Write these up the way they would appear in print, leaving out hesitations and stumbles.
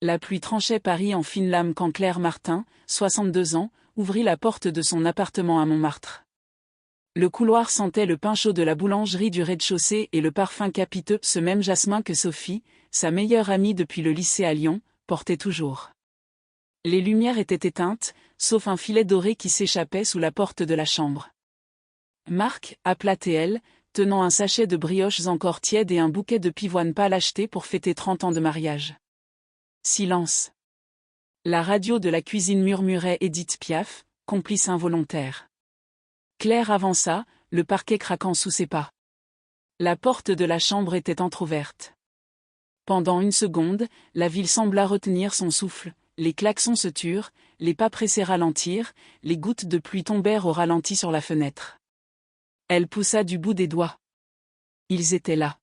La pluie tranchait Paris en fines lames quand Claire Martin, 62 ans, ouvrit la porte de son appartement à Montmartre. Le couloir sentait le pain chaud de la boulangerie du rez-de-chaussée et le parfum capiteux, ce même jasmin que Sophie, sa meilleure amie depuis le lycée à Lyon, portait toujours. Les lumières étaient éteintes, sauf un filet doré qui s'échappait sous la porte de la chambre. Marc, appela Théel, tenant un sachet de brioches encore tièdes et un bouquet de pivoine pâle acheté pour fêter 30 ans de mariage. Silence. La radio de la cuisine murmurait Édith Piaf, complice involontaire. Claire avança, le parquet craquant sous ses pas. La porte de la chambre était entr'ouverte. Pendant une seconde, la ville sembla retenir son souffle, les klaxons se turent, les pas pressés ralentirent, les gouttes de pluie tombèrent au ralenti sur la fenêtre. Elle poussa du bout des doigts. Ils étaient là.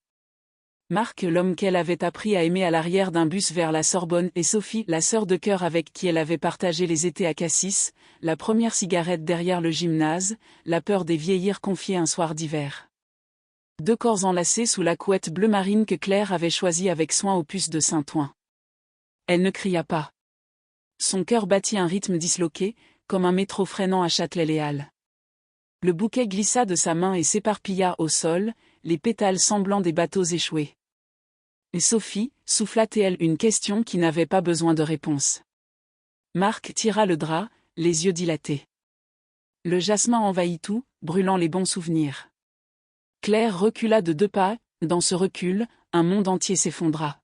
Marc, l'homme qu'elle avait appris à aimer à l'arrière d'un bus vers la Sorbonne, et Sophie, la sœur de cœur avec qui elle avait partagé les étés à Cassis, la première cigarette derrière le gymnase, la peur des vieillirs confiée un soir d'hiver. Deux corps enlacés sous la couette bleu marine que Claire avait choisie avec soin aux puces de Saint-Ouen. Elle ne cria pas. Son cœur battit un rythme disloqué, comme un métro freinant à Châtelet-Les Halles. Le bouquet glissa de sa main et s'éparpilla au sol, les pétales semblants des bateaux échoués. Et Sophie, souffla-t-elle une question qui n'avait pas besoin de réponse. Marc tira le drap, les yeux dilatés. Le jasmin envahit tout, brûlant les bons souvenirs. Claire recula de 2 pas, dans ce recul, un monde entier s'effondra.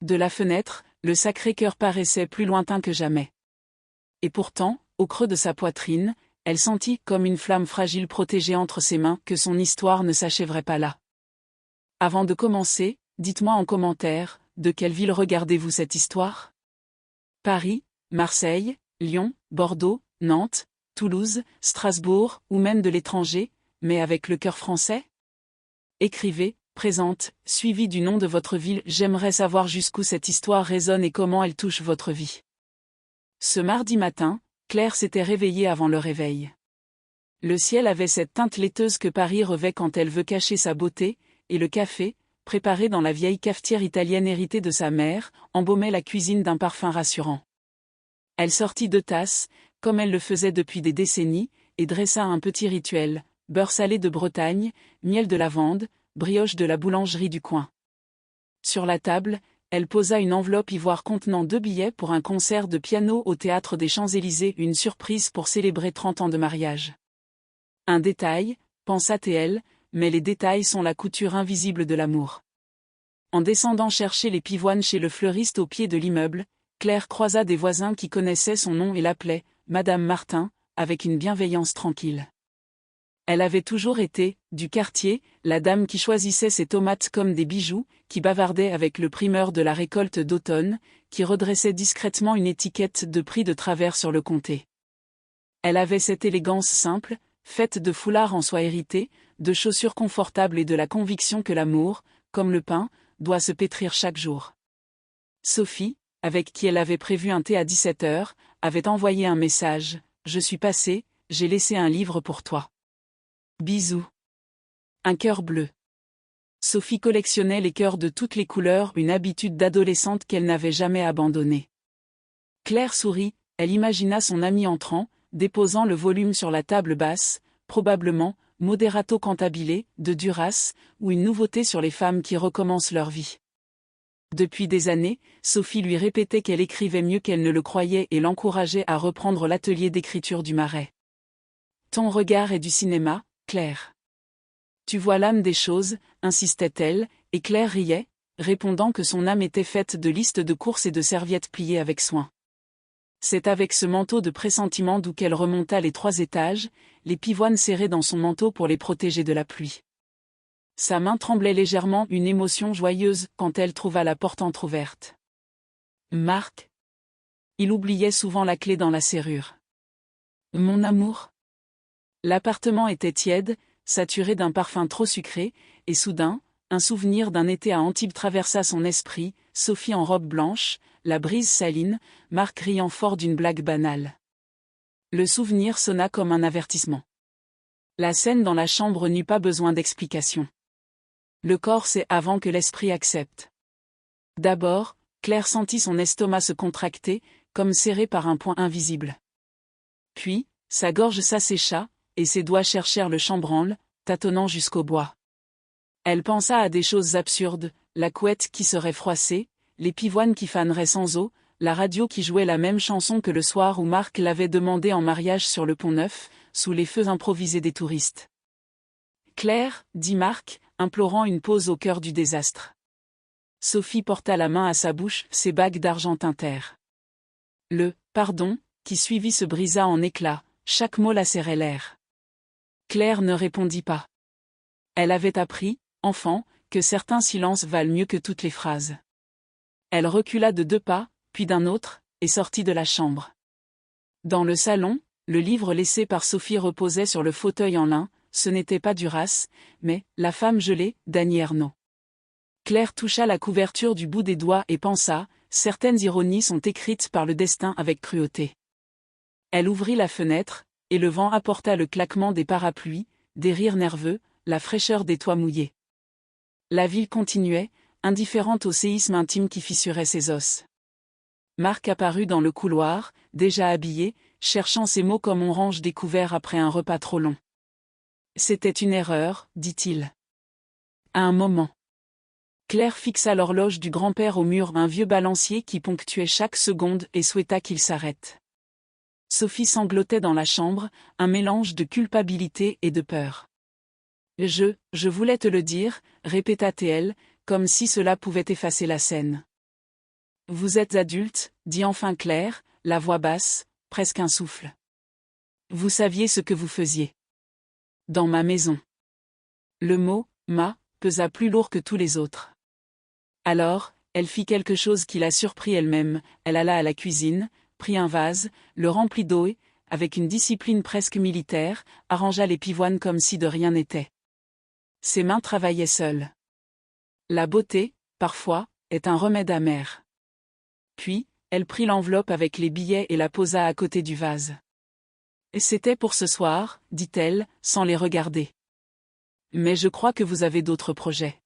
De la fenêtre, le Sacré-Cœur paraissait plus lointain que jamais. Et pourtant, au creux de sa poitrine, elle sentit, comme une flamme fragile protégée entre ses mains, que son histoire ne s'achèverait pas là. Avant de commencer, dites-moi en commentaire, de quelle ville regardez-vous cette histoire? Paris, Marseille, Lyon, Bordeaux, Nantes, Toulouse, Strasbourg, ou même de l'étranger, mais avec le cœur français? Écrivez, présente, suivi du nom de votre ville. J'aimerais savoir jusqu'où cette histoire résonne et comment elle touche votre vie. Ce mardi matin, Claire s'était réveillée avant le réveil. Le ciel avait cette teinte laiteuse que Paris revêt quand elle veut cacher sa beauté, et le café, préparé dans la vieille cafetière italienne héritée de sa mère, embaumait la cuisine d'un parfum rassurant. Elle sortit 2 tasses, comme elle le faisait depuis des décennies, et dressa un petit rituel, beurre salé de Bretagne, miel de lavande, brioche de la boulangerie du coin. Sur la table, elle posa une enveloppe ivoire contenant 2 billets pour un concert de piano au théâtre des Champs-Élysées, une surprise pour célébrer 30 ans de mariage. Un détail, pensa Théel, mais les détails sont la couture invisible de l'amour. En descendant chercher les pivoines chez le fleuriste au pied de l'immeuble, Claire croisa des voisins qui connaissaient son nom et l'appelaient « Madame Martin », avec une bienveillance tranquille. Elle avait toujours été, du quartier, la dame qui choisissait ses tomates comme des bijoux, qui bavardait avec le primeur de la récolte d'automne, qui redressait discrètement une étiquette de prix de travers sur le comté. Elle avait cette élégance simple, faite de foulards en soie hérité, de chaussures confortables et de la conviction que l'amour, comme le pain, doit se pétrir chaque jour. Sophie, avec qui elle avait prévu un thé à 17h, avait envoyé un message « Je suis passée, j'ai laissé un livre pour toi. Bisous. » Un cœur bleu. Sophie collectionnait les cœurs de toutes les couleurs, une habitude d'adolescente qu'elle n'avait jamais abandonnée. Claire sourit, elle imagina son amie entrant, déposant le volume sur la table basse, probablement, Moderato Cantabile, de Duras, ou une nouveauté sur les femmes qui recommencent leur vie. Depuis des années, Sophie lui répétait qu'elle écrivait mieux qu'elle ne le croyait et l'encourageait à reprendre l'atelier d'écriture du Marais. Ton regard est du cinéma, Claire. Tu vois l'âme des choses, insistait-elle, et Claire riait, répondant que son âme était faite de listes de courses et de serviettes pliées avec soin. C'est avec ce manteau de pressentiment d'où qu'elle remonta les 3 étages, les pivoines serrées dans son manteau pour les protéger de la pluie. Sa main tremblait légèrement, une émotion joyeuse, quand elle trouva la porte entr'ouverte. Marc. Il oubliait souvent la clé dans la serrure. Mon amour. L'appartement était tiède, saturé d'un parfum trop sucré, et soudain, un souvenir d'un été à Antibes traversa son esprit, Sophie en robe blanche, la brise saline, Marc riant fort d'une blague banale. Le souvenir sonna comme un avertissement. La scène dans la chambre n'eut pas besoin d'explication. Le corps sait avant que l'esprit accepte. D'abord, Claire sentit son estomac se contracter, comme serré par un poing invisible. Puis, sa gorge s'assécha, et ses doigts cherchèrent le chambranle, tâtonnant jusqu'au bois. Elle pensa à des choses absurdes, la couette qui serait froissée, les pivoines qui faneraient sans eau, la radio qui jouait la même chanson que le soir où Marc l'avait demandé en mariage sur le Pont-Neuf, sous les feux improvisés des touristes. « Claire, dit Marc, implorant une pause au cœur du désastre. Sophie porta la main à sa bouche, ses bagues d'argent tintèrent. Le « pardon » qui suivit se brisa en éclats, chaque mot lacérait l'air. Claire ne répondit pas. Elle avait appris, enfant, que certains silences valent mieux que toutes les phrases. Elle recula de 2 pas, puis d'un autre, et sortit de la chambre. Dans le salon, le livre laissé par Sophie reposait sur le fauteuil en lin, ce n'était pas Duras, mais « La femme gelée » d'Annie Ernaux. Claire toucha la couverture du bout des doigts et pensa, certaines ironies sont écrites par le destin avec cruauté. Elle ouvrit la fenêtre, et le vent apporta le claquement des parapluies, des rires nerveux, la fraîcheur des toits mouillés. La ville continuait, indifférente au séisme intime qui fissurait ses os. Marc apparut dans le couloir, déjà habillé, cherchant ses mots comme on range des couverts après un repas trop long. « C'était une erreur, dit-il. » À un moment. Claire fixa l'horloge du grand-père au mur, un vieux balancier qui ponctuait chaque seconde, et souhaita qu'il s'arrête. Sophie sanglotait dans la chambre, un mélange de culpabilité et de peur. « Je voulais te le dire, répéta-t-elle, comme si cela pouvait effacer la scène. « Vous êtes adulte, dit enfin Claire, la voix basse, presque un souffle. Vous saviez ce que vous faisiez. Dans ma maison. » Le mot « ma » pesa plus lourd que tous les autres. Alors, elle fit quelque chose qui la surprit elle-même, elle alla à la cuisine, prit un vase, le remplit d'eau et, avec une discipline presque militaire, arrangea les pivoines comme si de rien n'était. Ses mains travaillaient seules. La beauté, parfois, est un remède amer. Puis, elle prit l'enveloppe avec les billets et la posa à côté du vase. « Et c'était pour ce soir, dit-elle, sans les regarder. Mais je crois que vous avez d'autres projets. »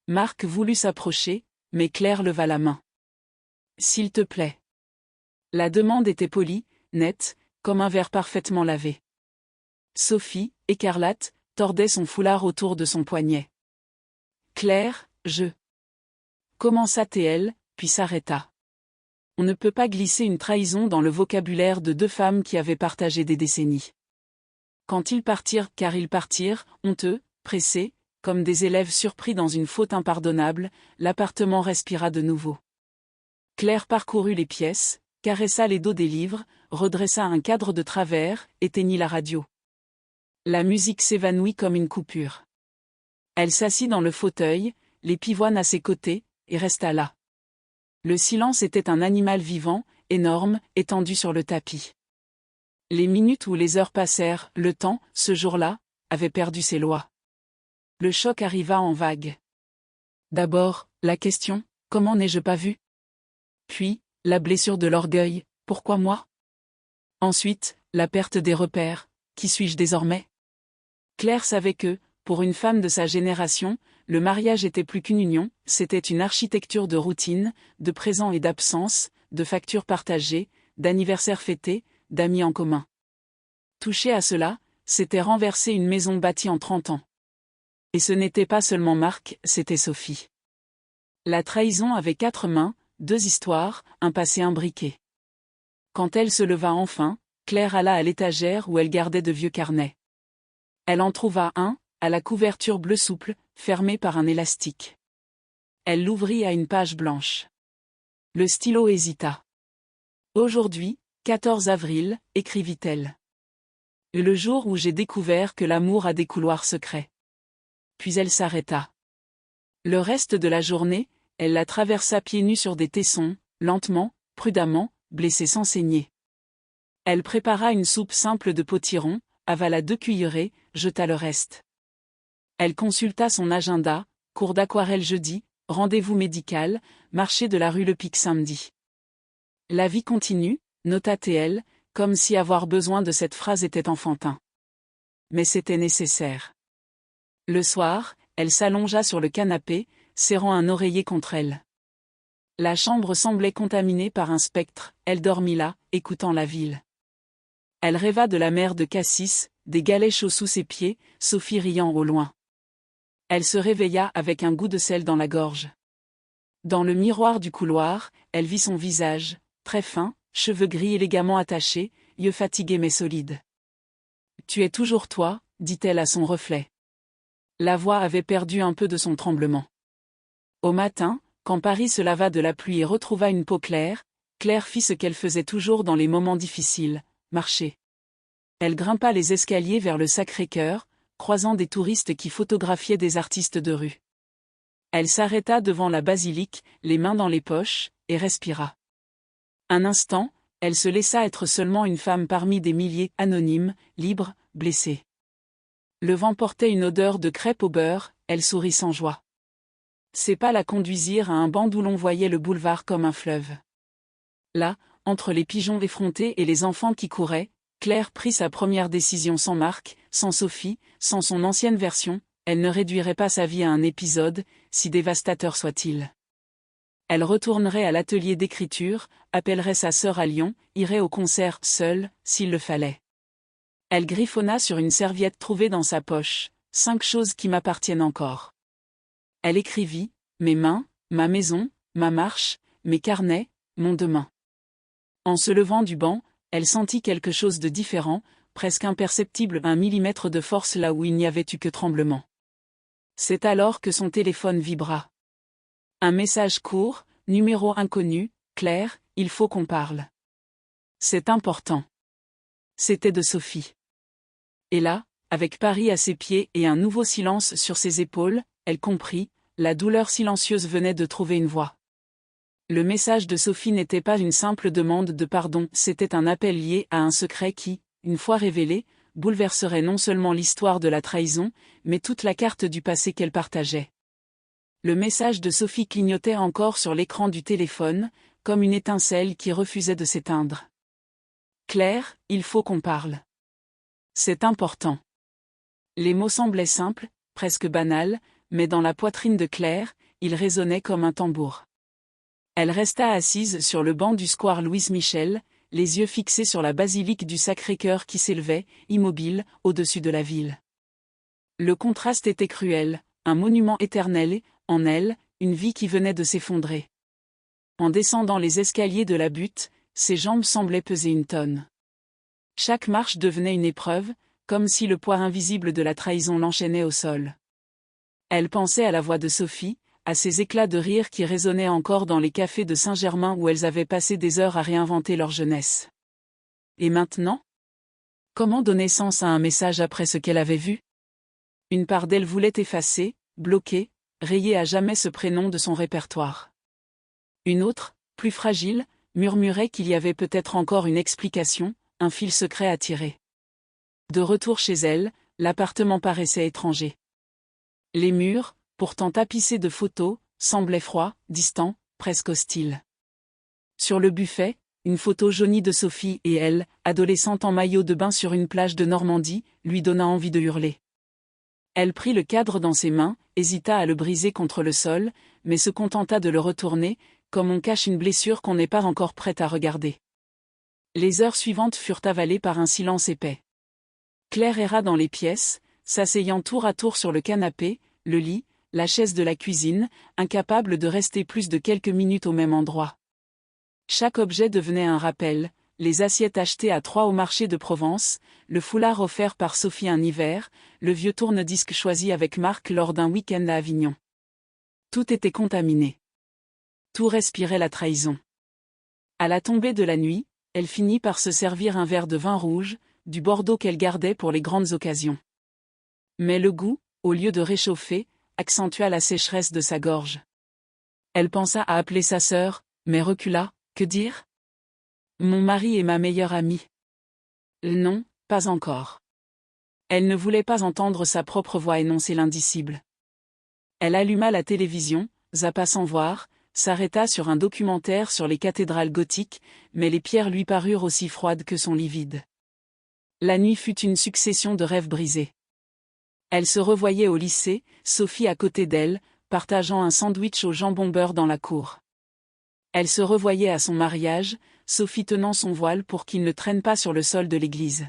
Marc voulut s'approcher, mais Claire leva la main. « S'il te plaît. » La demande était polie, nette, comme un verre parfaitement lavé. Sophie, écarlate, tordait son foulard autour de son poignet. « Claire, je... » commença-t-elle, puis s'arrêta. On ne peut pas glisser une trahison dans le vocabulaire de 2 femmes qui avaient partagé des décennies. Quand ils partirent, car ils partirent, honteux, pressés, comme des élèves surpris dans une faute impardonnable, l'appartement respira de nouveau. Claire parcourut les pièces, caressa les dos des livres, redressa un cadre de travers, éteignit la radio. La musique s'évanouit comme une coupure. Elle s'assit dans le fauteuil, les pivoines à ses côtés, et resta là. Le silence était un animal vivant, énorme, étendu sur le tapis. Les minutes ou les heures passèrent, le temps, ce jour-là, avait perdu ses lois. Le choc arriva en vagues. D'abord, la question, comment n'ai-je pas vu? Puis, la blessure de l'orgueil, pourquoi moi? Ensuite, la perte des repères, qui suis-je désormais? Claire savait que, pour une femme de sa génération, le mariage était plus qu'une union, c'était une architecture de routine, de présents et d'absence, de factures partagées, d'anniversaires fêtés, d'amis en commun. Toucher à cela, c'était renverser une maison bâtie en 30 ans. Et ce n'était pas seulement Marc, c'était Sophie. La trahison avait 4 mains, 2 histoires, un passé imbriqué. Quand elle se leva enfin, Claire alla à l'étagère où elle gardait de vieux carnets. Elle en trouva un, à la couverture bleu souple, fermé par un élastique. Elle l'ouvrit à une page blanche. Le stylo hésita. « Aujourd'hui, 14 avril, écrivit-elle. Le jour où j'ai découvert que l'amour a des couloirs secrets. » Puis elle s'arrêta. Le reste de la journée, elle la traversa pieds nus sur des tessons, lentement, prudemment, blessée sans saigner. Elle prépara une soupe simple de potiron, avala 2 cuillerées, jeta le reste. Elle consulta son agenda, cours d'aquarelle jeudi, rendez-vous médical, marché de la rue Le Pic samedi. La vie continue, nota-t-elle, comme si avoir besoin de cette phrase était enfantin. Mais c'était nécessaire. Le soir, elle s'allongea sur le canapé, serrant un oreiller contre elle. La chambre semblait contaminée par un spectre, elle dormit là, écoutant la ville. Elle rêva de la mer de Cassis, des galets chauds sous ses pieds, Sophie riant au loin. Elle se réveilla avec un goût de sel dans la gorge. Dans le miroir du couloir, elle vit son visage, très fin, cheveux gris élégamment attachés, yeux fatigués mais solides. « Tu es toujours toi », dit-elle à son reflet. La voix avait perdu un peu de son tremblement. Au matin, quand Paris se lava de la pluie et retrouva une peau claire, Claire fit ce qu'elle faisait toujours dans les moments difficiles, marcher. Elle grimpa les escaliers vers le Sacré-Cœur, croisant des touristes qui photographiaient des artistes de rue. Elle s'arrêta devant la basilique, les mains dans les poches, et respira. Un instant, elle se laissa être seulement une femme parmi des milliers, anonymes, libres, blessés. Le vent portait une odeur de crêpes au beurre, elle sourit sans joie. Ses pas la conduisirent à un banc d'où l'on voyait le boulevard comme un fleuve. Là, entre les pigeons effrontés et les enfants qui couraient, Claire prit sa première décision sans Marc, sans Sophie, sans son ancienne version, elle ne réduirait pas sa vie à un épisode, si dévastateur soit-il. Elle retournerait à l'atelier d'écriture, appellerait sa sœur à Lyon, irait au concert seule, s'il le fallait. Elle griffonna sur une serviette trouvée dans sa poche, 5 choses qui m'appartiennent encore. Elle écrivit, mes mains, ma maison, ma marche, mes carnets, mon demain. En se levant du banc, elle sentit quelque chose de différent, presque imperceptible, 1 millimètre de force là où il n'y avait eu que tremblement. C'est alors que son téléphone vibra. Un message court, numéro inconnu, Claire, il faut qu'on parle. C'est important. C'était de Sophie. Et là, avec Paris à ses pieds et un nouveau silence sur ses épaules, elle comprit, la douleur silencieuse venait de trouver une voix. Le message de Sophie n'était pas une simple demande de pardon, c'était un appel lié à un secret qui, une fois révélé, bouleverserait non seulement l'histoire de la trahison, mais toute la carte du passé qu'elle partageait. Le message de Sophie clignotait encore sur l'écran du téléphone, comme une étincelle qui refusait de s'éteindre. Claire, il faut qu'on parle. C'est important. Les mots semblaient simples, presque banals, mais dans la poitrine de Claire, ils résonnaient comme un tambour. Elle resta assise sur le banc du square Louise Michel, les yeux fixés sur la basilique du Sacré-Cœur qui s'élevait, immobile, au-dessus de la ville. Le contraste était cruel, un monument éternel et, en elle, une vie qui venait de s'effondrer. En descendant les escaliers de la butte, ses jambes semblaient peser une tonne. Chaque marche devenait une épreuve, comme si le poids invisible de la trahison l'enchaînait au sol. Elle pensait à la voix de Sophie, à ces éclats de rire qui résonnaient encore dans les cafés de Saint-Germain où elles avaient passé des heures à réinventer leur jeunesse. Et maintenant ? Comment donner sens à un message après ce qu'elle avait vu ? Une part d'elle voulait effacer, bloquer, rayer à jamais ce prénom de son répertoire. Une autre, plus fragile, murmurait qu'il y avait peut-être encore une explication, un fil secret à tirer. De retour chez elle, l'appartement paraissait étranger. Les murs, pourtant tapissés de photos, semblaient froids, distants, presque hostiles. Sur le buffet, une photo jaunie de Sophie et elle, adolescente en maillot de bain sur une plage de Normandie, lui donna envie de hurler. Elle prit le cadre dans ses mains, hésita à le briser contre le sol, mais se contenta de le retourner, comme on cache une blessure qu'on n'est pas encore prête à regarder. Les heures suivantes furent avalées par un silence épais. Claire erra dans les pièces, s'asseyant tour à tour sur le canapé, le lit, la chaise de la cuisine, incapable de rester plus de quelques minutes au même endroit. Chaque objet devenait un rappel, les assiettes achetées à 3 au marché de Provence, le foulard offert par Sophie un hiver, le vieux tourne-disque choisi avec Marc lors d'un week-end à Avignon. Tout était contaminé. Tout respirait la trahison. À la tombée de la nuit, elle finit par se servir un verre de vin rouge, du Bordeaux qu'elle gardait pour les grandes occasions. Mais le goût, au lieu de réchauffer, accentua la sécheresse de sa gorge. Elle pensa à appeler sa sœur, mais recula, que dire ? Mon mari est ma meilleure amie. Non, pas encore. Elle ne voulait pas entendre sa propre voix énoncer l'indicible. Elle alluma la télévision, zappa sans voir, s'arrêta sur un documentaire sur les cathédrales gothiques, mais les pierres lui parurent aussi froides que son lit vide. La nuit fut une succession de rêves brisés. Elle se revoyait au lycée, Sophie à côté d'elle, partageant un sandwich au jambon beurre dans la cour. Elle se revoyait à son mariage, Sophie tenant son voile pour qu'il ne traîne pas sur le sol de l'église.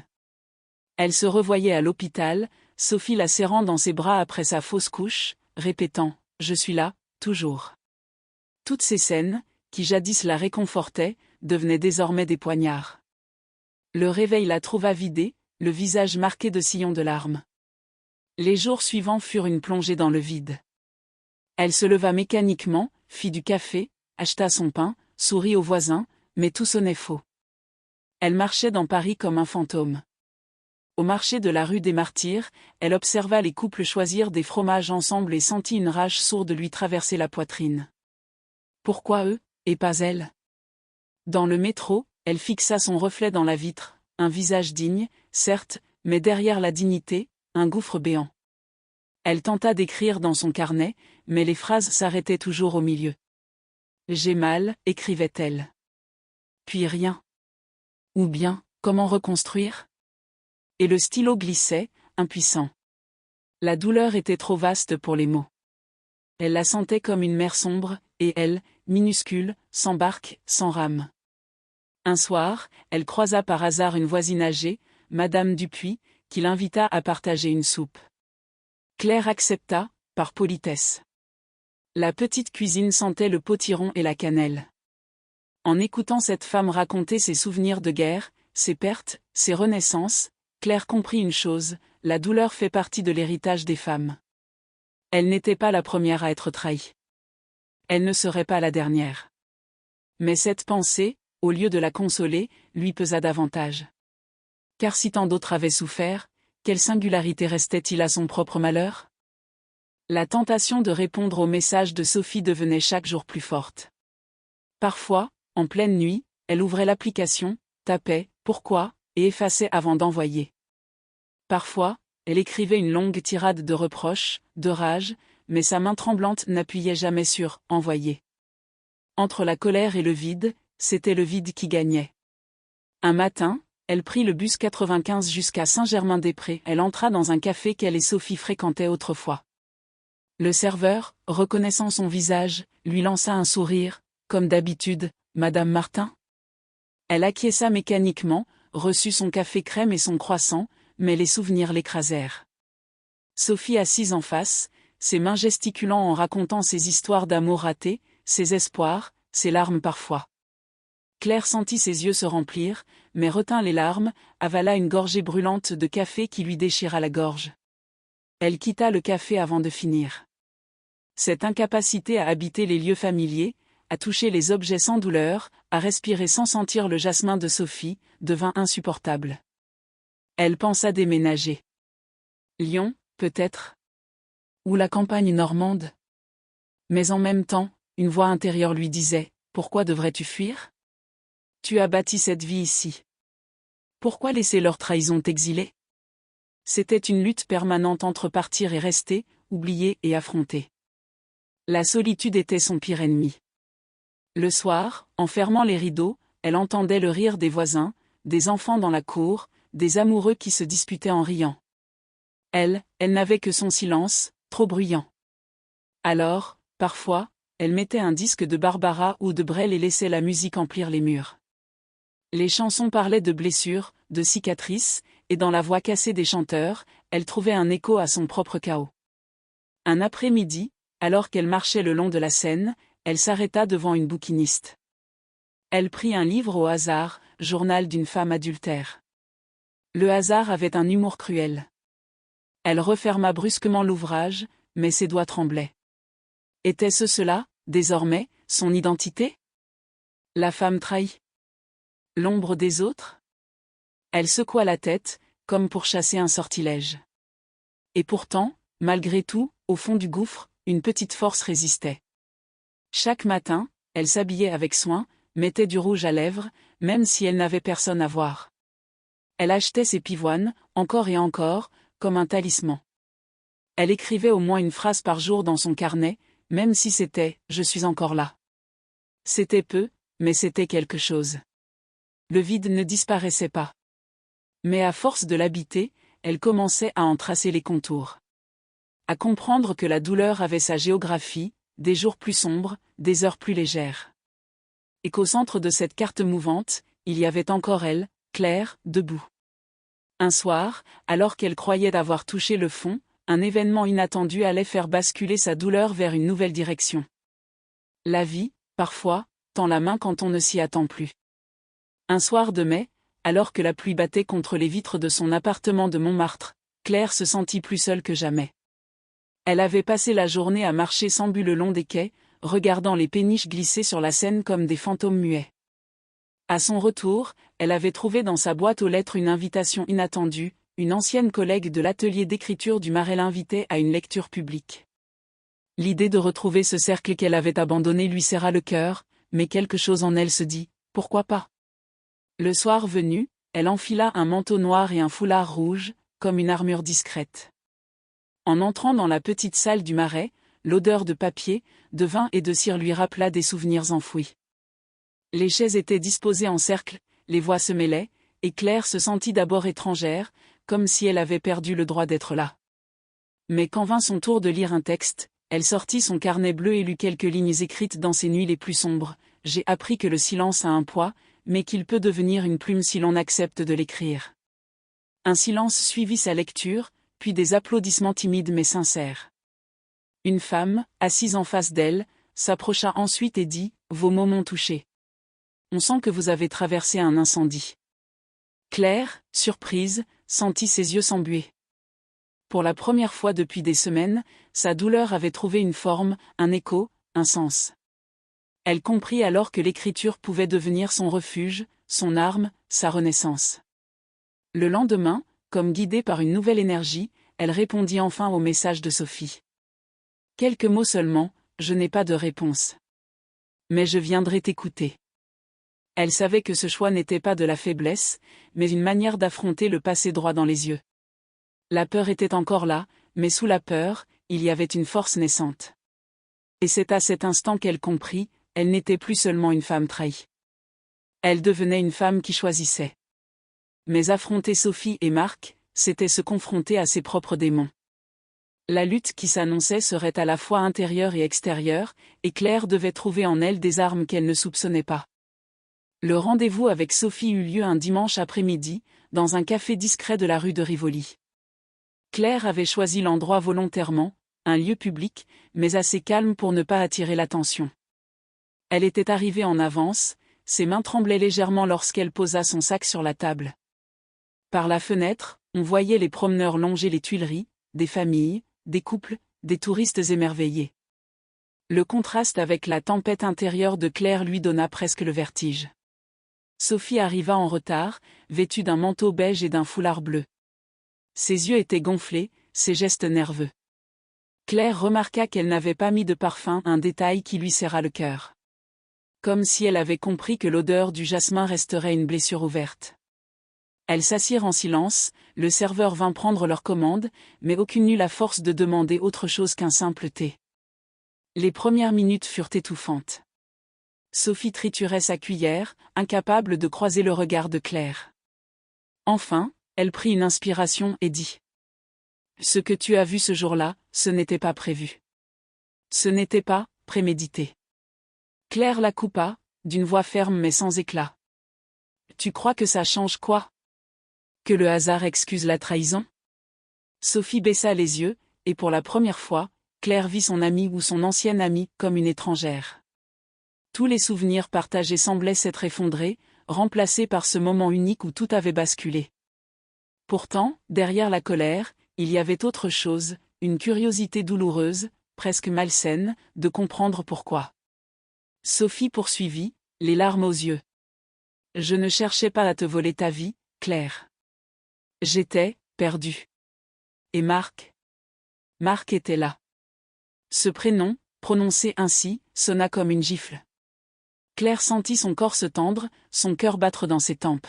Elle se revoyait à l'hôpital, Sophie la serrant dans ses bras après sa fausse couche, répétant « Je suis là, toujours ». Toutes ces scènes, qui jadis la réconfortaient, devenaient désormais des poignards. Le réveil la trouva vidée, le visage marqué de sillons de larmes. Les jours suivants furent une plongée dans le vide. Elle se leva mécaniquement, fit du café, acheta son pain, sourit aux voisins, mais tout sonnait faux. Elle marchait dans Paris comme un fantôme. Au marché de la rue des Martyrs, elle observa les couples choisir des fromages ensemble et sentit une rage sourde lui traverser la poitrine. Pourquoi eux, et pas elle? Dans le métro, elle fixa son reflet dans la vitre, un visage digne, certes, mais derrière la dignité, un gouffre béant. Elle tenta d'écrire dans son carnet, mais les phrases s'arrêtaient toujours au milieu. « J'ai mal », écrivait-elle. Puis rien. Ou bien, comment reconstruire? Et le stylo glissait, impuissant. La douleur était trop vaste pour les mots. Elle la sentait comme une mer sombre, et elle, minuscule, sans barque, sans rame. Un soir, elle croisa par hasard une voisine âgée, Madame Dupuis, qui l'invita à partager une soupe. Claire accepta, par politesse. La petite cuisine sentait le potiron et la cannelle. En écoutant cette femme raconter ses souvenirs de guerre, ses pertes, ses renaissances, Claire comprit une chose, la douleur fait partie de l'héritage des femmes. Elle n'était pas la première à être trahie. Elle ne serait pas la dernière. Mais cette pensée, au lieu de la consoler, lui pesa davantage. Car si tant d'autres avaient souffert, quelle singularité restait-il à son propre malheur? La tentation de répondre au message de Sophie devenait chaque jour plus forte. Parfois, en pleine nuit, elle ouvrait l'application, tapait « Pourquoi ?» et effaçait avant d'envoyer. Parfois, elle écrivait une longue tirade de reproches, de rage, mais sa main tremblante n'appuyait jamais sur « Envoyer ». Entre la colère et le vide, c'était le vide qui gagnait. Un matin, elle prit le bus 95 jusqu'à Saint-Germain-des-Prés. Elle entra dans un café qu'elle et Sophie fréquentaient autrefois. Le serveur, reconnaissant son visage, lui lança un sourire, comme d'habitude, « Madame Martin ?» Elle acquiesça mécaniquement, reçut son café crème et son croissant, mais les souvenirs l'écrasèrent. Sophie assise en face, ses mains gesticulant en racontant ses histoires d'amour ratées, ses espoirs, ses larmes parfois. Claire sentit ses yeux se remplir, mais retint les larmes, avala une gorgée brûlante de café qui lui déchira la gorge. Elle quitta le café avant de finir. Cette incapacité à habiter les lieux familiers, à toucher les objets sans douleur, à respirer sans sentir le jasmin de Sophie, devint insupportable. Elle pensa déménager. Lyon, peut-être. Ou la campagne normande. Mais en même temps, une voix intérieure lui disait « Pourquoi devrais-tu fuir ? Tu as bâti cette vie ici. Pourquoi laisser leur trahison t'exiler ?» C'était une lutte permanente entre partir et rester, oublier et affronter. La solitude était son pire ennemi. Le soir, en fermant les rideaux, elle entendait le rire des voisins, des enfants dans la cour, des amoureux qui se disputaient en riant. Elle n'avait que son silence, trop bruyant. Alors, parfois, elle mettait un disque de Barbara ou de Brel et laissait la musique emplir les murs. Les chansons parlaient de blessures, de cicatrices, et dans la voix cassée des chanteurs, elle trouvait un écho à son propre chaos. Un après-midi, alors qu'elle marchait le long de la Seine, elle s'arrêta devant une bouquiniste. Elle prit un livre au hasard, Journal d'une femme adultère. Le hasard avait un humour cruel. Elle referma brusquement l'ouvrage, mais ses doigts tremblaient. Était-ce cela, désormais, son identité? La femme trahie? L'ombre des autres? Elle secoua la tête, comme pour chasser un sortilège. Et pourtant, malgré tout, au fond du gouffre, une petite force résistait. Chaque matin, elle s'habillait avec soin, mettait du rouge à lèvres, même si elle n'avait personne à voir. Elle achetait ses pivoines, encore et encore, comme un talisman. Elle écrivait au moins une phrase par jour dans son carnet, même si c'était « Je suis encore là ». C'était peu, mais c'était quelque chose. Le vide ne disparaissait pas. Mais à force de l'habiter, elle commençait à en tracer les contours. À comprendre que la douleur avait sa géographie, des jours plus sombres, des heures plus légères. Et qu'au centre de cette carte mouvante, il y avait encore elle, Claire, debout. Un soir, alors qu'elle croyait avoir touché le fond, un événement inattendu allait faire basculer sa douleur vers une nouvelle direction. La vie, parfois, tend la main quand on ne s'y attend plus. Un soir de mai, alors que la pluie battait contre les vitres de son appartement de Montmartre, Claire se sentit plus seule que jamais. Elle avait passé la journée à marcher sans but le long des quais, regardant les péniches glisser sur la Seine comme des fantômes muets. À son retour, elle avait trouvé dans sa boîte aux lettres une invitation inattendue, une ancienne collègue de l'atelier d'écriture du Marais l'invitait à une lecture publique. L'idée de retrouver ce cercle qu'elle avait abandonné lui serra le cœur, mais quelque chose en elle se dit, pourquoi pas? Le soir venu, elle enfila un manteau noir et un foulard rouge, comme une armure discrète. En entrant dans la petite salle du Marais, l'odeur de papier, de vin et de cire lui rappela des souvenirs enfouis. Les chaises étaient disposées en cercle, les voix se mêlaient, et Claire se sentit d'abord étrangère, comme si elle avait perdu le droit d'être là. Mais quand vint son tour de lire un texte, elle sortit son carnet bleu et lut quelques lignes écrites dans ces nuits les plus sombres. J'ai appris que le silence a un poids, mais qu'il peut devenir une plume si l'on accepte de l'écrire. Un silence suivit sa lecture, puis des applaudissements timides mais sincères. Une femme, assise en face d'elle, s'approcha ensuite et dit « Vos mots m'ont touché. On sent que vous avez traversé un incendie. » Claire, surprise, sentit ses yeux s'embuer. Pour la première fois depuis des semaines, sa douleur avait trouvé une forme, un écho, un sens. Elle comprit alors que l'écriture pouvait devenir son refuge, son arme, sa renaissance. Le lendemain, comme guidée par une nouvelle énergie, elle répondit enfin au message de Sophie. Quelques mots seulement, je n'ai pas de réponse. Mais je viendrai t'écouter. Elle savait que ce choix n'était pas de la faiblesse, mais une manière d'affronter le passé droit dans les yeux. La peur était encore là, mais sous la peur, il y avait une force naissante. Et c'est à cet instant qu'elle comprit, elle n'était plus seulement une femme trahie. Elle devenait une femme qui choisissait. Mais affronter Sophie et Marc, c'était se confronter à ses propres démons. La lutte qui s'annonçait serait à la fois intérieure et extérieure, et Claire devait trouver en elle des armes qu'elle ne soupçonnait pas. Le rendez-vous avec Sophie eut lieu un dimanche après-midi, dans un café discret de la rue de Rivoli. Claire avait choisi l'endroit volontairement, un lieu public, mais assez calme pour ne pas attirer l'attention. Elle était arrivée en avance, ses mains tremblaient légèrement lorsqu'elle posa son sac sur la table. Par la fenêtre, on voyait les promeneurs longer les Tuileries, des familles, des couples, des touristes émerveillés. Le contraste avec la tempête intérieure de Claire lui donna presque le vertige. Sophie arriva en retard, vêtue d'un manteau beige et d'un foulard bleu. Ses yeux étaient gonflés, ses gestes nerveux. Claire remarqua qu'elle n'avait pas mis de parfum, un détail qui lui serra le cœur. Comme si elle avait compris que l'odeur du jasmin resterait une blessure ouverte. Elles s'assirent en silence, le serveur vint prendre leur commande, mais aucune n'eut la force de demander autre chose qu'un simple thé. Les premières minutes furent étouffantes. Sophie triturait sa cuillère, incapable de croiser le regard de Claire. Enfin, elle prit une inspiration et dit. « Ce que tu as vu ce jour-là, ce n'était pas prévu. Ce n'était pas prémédité. » Claire la coupa, d'une voix ferme mais sans éclat. « Tu crois que ça change quoi? Que le hasard excuse la trahison? » Sophie baissa les yeux, et pour la première fois, Claire vit son amie ou son ancienne amie comme une étrangère. Tous les souvenirs partagés semblaient s'être effondrés, remplacés par ce moment unique où tout avait basculé. Pourtant, derrière la colère, il y avait autre chose, une curiosité douloureuse, presque malsaine, de comprendre pourquoi. Sophie poursuivit, les larmes aux yeux. « Je ne cherchais pas à te voler ta vie, Claire. J'étais perdue. Et Marc? Marc était là. » Ce prénom, prononcé ainsi, sonna comme une gifle. Claire sentit son corps se tendre, son cœur battre dans ses tempes.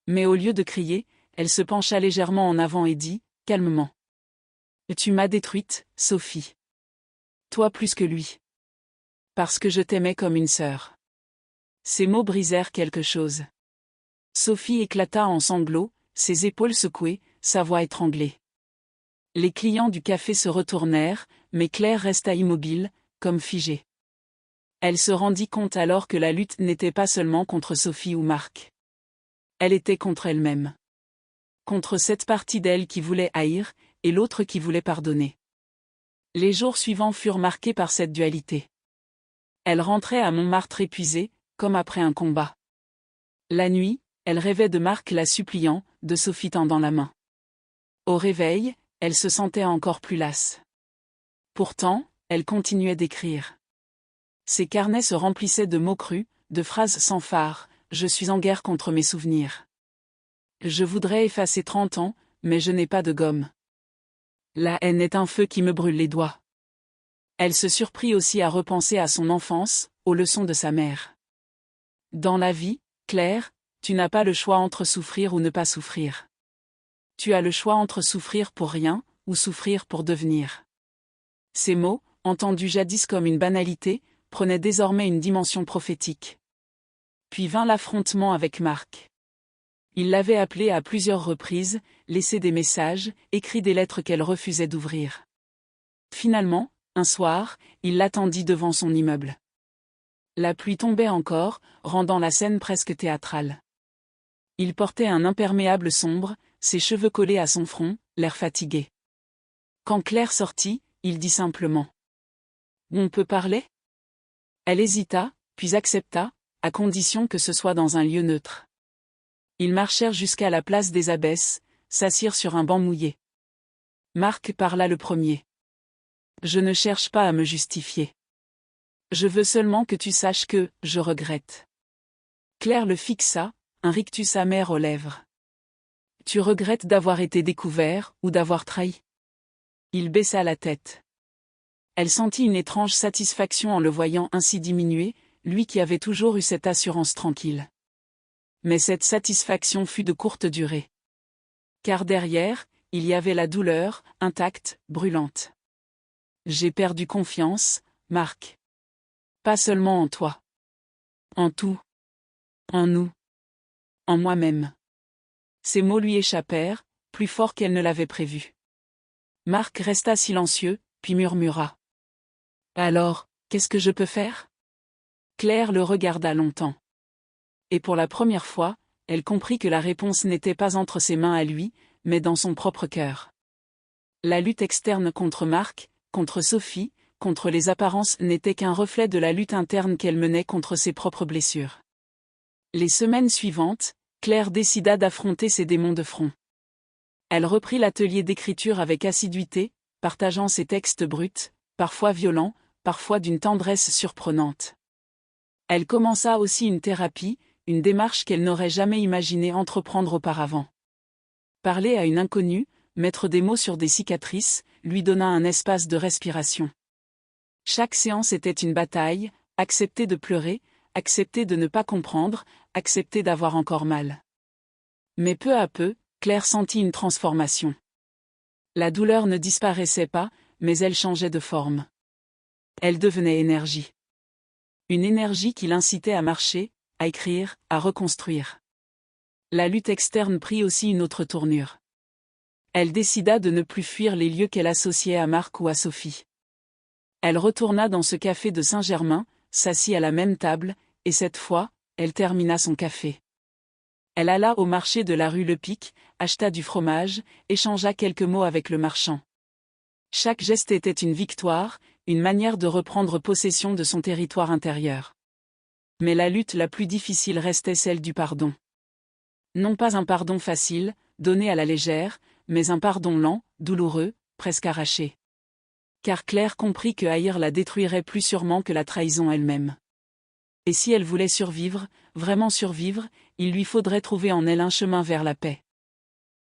Mais au lieu de crier, elle se pencha légèrement en avant et dit, calmement. « Tu m'as détruite, Sophie. Toi plus que lui. Parce que je t'aimais comme une sœur. » Ces mots brisèrent quelque chose. Sophie éclata en sanglots, ses épaules secouées, sa voix étranglée. Les clients du café se retournèrent, mais Claire resta immobile, comme figée. Elle se rendit compte alors que la lutte n'était pas seulement contre Sophie ou Marc. Elle était contre elle-même. Contre cette partie d'elle qui voulait haïr, et l'autre qui voulait pardonner. Les jours suivants furent marqués par cette dualité. Elle rentrait à Montmartre épuisée, comme après un combat. La nuit, elle rêvait de Marc la suppliant, de Sophie tendant la main. Au réveil, elle se sentait encore plus lasse. Pourtant, elle continuait d'écrire. Ses carnets se remplissaient de mots crus, de phrases sans phare. Je suis en guerre contre mes souvenirs. Je voudrais effacer 30 ans, mais je n'ai pas de gomme. La haine est un feu qui me brûle les doigts. Elle se surprit aussi à repenser à son enfance, aux leçons de sa mère. Dans la vie, Claire, tu n'as pas le choix entre souffrir ou ne pas souffrir. Tu as le choix entre souffrir pour rien, ou souffrir pour devenir. Ces mots, entendus jadis comme une banalité, prenaient désormais une dimension prophétique. Puis vint l'affrontement avec Marc. Il l'avait appelée à plusieurs reprises, laissé des messages, écrit des lettres qu'elle refusait d'ouvrir. Finalement, un soir, il l'attendit devant son immeuble. La pluie tombait encore, rendant la scène presque théâtrale. Il portait un imperméable sombre, ses cheveux collés à son front, l'air fatigué. Quand Claire sortit, il dit simplement « On peut parler ?» Elle hésita, puis accepta, à condition que ce soit dans un lieu neutre. Ils marchèrent jusqu'à la place des Abbesses, s'assirent sur un banc mouillé. Marc parla le premier. « Je ne cherche pas à me justifier. Je veux seulement que tu saches que, je regrette. » Claire le fixa, un rictus amer aux lèvres. « Tu regrettes d'avoir été découvert, ou d'avoir trahi ?» Il baissa la tête. Elle sentit une étrange satisfaction en le voyant ainsi diminuer, lui qui avait toujours eu cette assurance tranquille. Mais cette satisfaction fut de courte durée. Car derrière, il y avait la douleur, intacte, brûlante. « J'ai perdu confiance, Marc. Pas seulement en toi. En tout. En nous. En moi-même. » Ces mots lui échappèrent, plus forts qu'elle ne l'avait prévu. Marc resta silencieux, puis murmura. « Alors, qu'est-ce que je peux faire ?» Claire le regarda longtemps. Et pour la première fois, elle comprit que la réponse n'était pas entre ses mains à lui, mais dans son propre cœur. La lutte externe contre Marc, contre Sophie, contre les apparences n'était qu'un reflet de la lutte interne qu'elle menait contre ses propres blessures. Les semaines suivantes, Claire décida d'affronter ses démons de front. Elle reprit l'atelier d'écriture avec assiduité, partageant ses textes bruts, parfois violents, parfois d'une tendresse surprenante. Elle commença aussi une thérapie, une démarche qu'elle n'aurait jamais imaginé entreprendre auparavant. Parler à une inconnue, mettre des mots sur des cicatrices, lui donna un espace de respiration. Chaque séance était une bataille, accepter de pleurer, accepter de ne pas comprendre, accepter d'avoir encore mal. Mais peu à peu, Claire sentit une transformation. La douleur ne disparaissait pas, mais elle changeait de forme. Elle devenait énergie. Une énergie qui l'incitait à marcher, à écrire, à reconstruire. La lutte externe prit aussi une autre tournure. Elle décida de ne plus fuir les lieux qu'elle associait à Marc ou à Sophie. Elle retourna dans ce café de Saint-Germain, s'assit à la même table, et cette fois, elle termina son café. Elle alla au marché de la rue Le Pic, acheta du fromage, échangea quelques mots avec le marchand. Chaque geste était une victoire, une manière de reprendre possession de son territoire intérieur. Mais la lutte la plus difficile restait celle du pardon. Non pas un pardon facile, donné à la légère, mais un pardon lent, douloureux, presque arraché. Car Claire comprit que haïr la détruirait plus sûrement que la trahison elle-même. Et si elle voulait survivre, vraiment survivre, il lui faudrait trouver en elle un chemin vers la paix.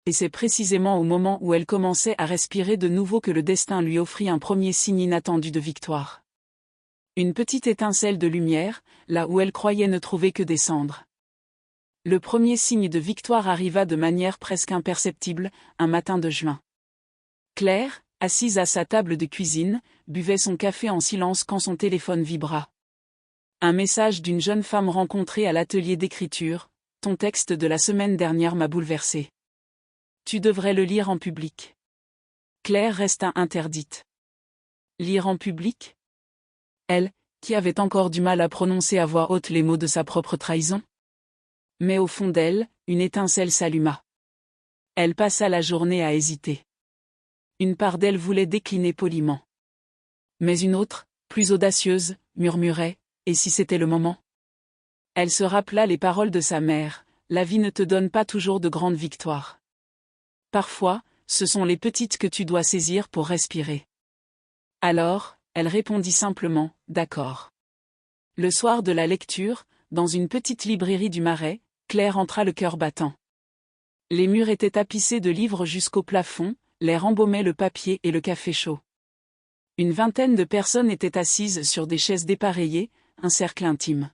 Et c'est précisément au moment où elle commençait à respirer de nouveau que le destin lui offrit un premier signe inattendu de victoire. Une petite étincelle de lumière, là où elle croyait ne trouver que des cendres. Le premier signe de victoire arriva de manière presque imperceptible, un matin de juin. Claire, assise à sa table de cuisine, buvait son café en silence quand son téléphone vibra. Un message d'une jeune femme rencontrée à l'atelier d'écriture. « Ton texte de la semaine dernière m'a bouleversée. Tu devrais le lire en public. » Claire resta interdite. Lire en public ? Elle, Qui avait encore du mal à prononcer à voix haute les mots de sa propre trahison? Mais au fond d'elle, une étincelle s'alluma. Elle passa la journée à hésiter. Une part d'elle voulait décliner poliment. Mais une autre, plus audacieuse, murmurait « Et si c'était le moment ?» Elle se rappela les paroles de sa mère « La vie ne te donne pas toujours de grandes victoires. Parfois, ce sont les petites que tu dois saisir pour respirer. » Alors, elle répondit simplement « D'accord. » Le soir de la lecture, dans une petite librairie du Marais, Claire entra le cœur battant. Les murs étaient tapissés de livres jusqu'au plafond, l'air embaumait le papier et le café chaud. Une vingtaine de personnes étaient assises sur des chaises dépareillées, un cercle intime.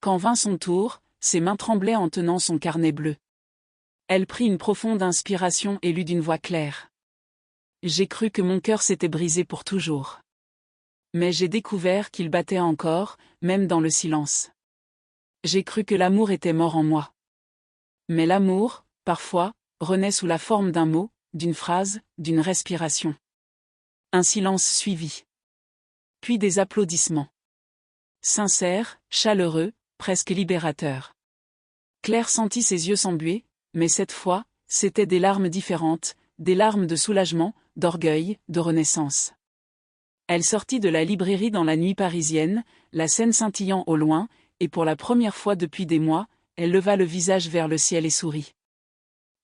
Quand vint son tour, ses mains tremblaient en tenant son carnet bleu. Elle prit une profonde inspiration et lut d'une voix claire. « J'ai cru que mon cœur s'était brisé pour toujours. Mais j'ai découvert qu'il battait encore, même dans le silence. J'ai cru que l'amour était mort en moi. Mais l'amour, parfois, renaît sous la forme d'un mot, d'une phrase, d'une respiration. » Un silence suivit. Puis des applaudissements. Sincères, chaleureux, presque libérateurs. Claire sentit ses yeux s'embuer, mais cette fois, c'étaient des larmes différentes, des larmes de soulagement, d'orgueil, de renaissance. Elle sortit de la librairie dans la nuit parisienne, la Seine scintillant au loin, et pour la première fois depuis des mois, elle leva le visage vers le ciel et sourit.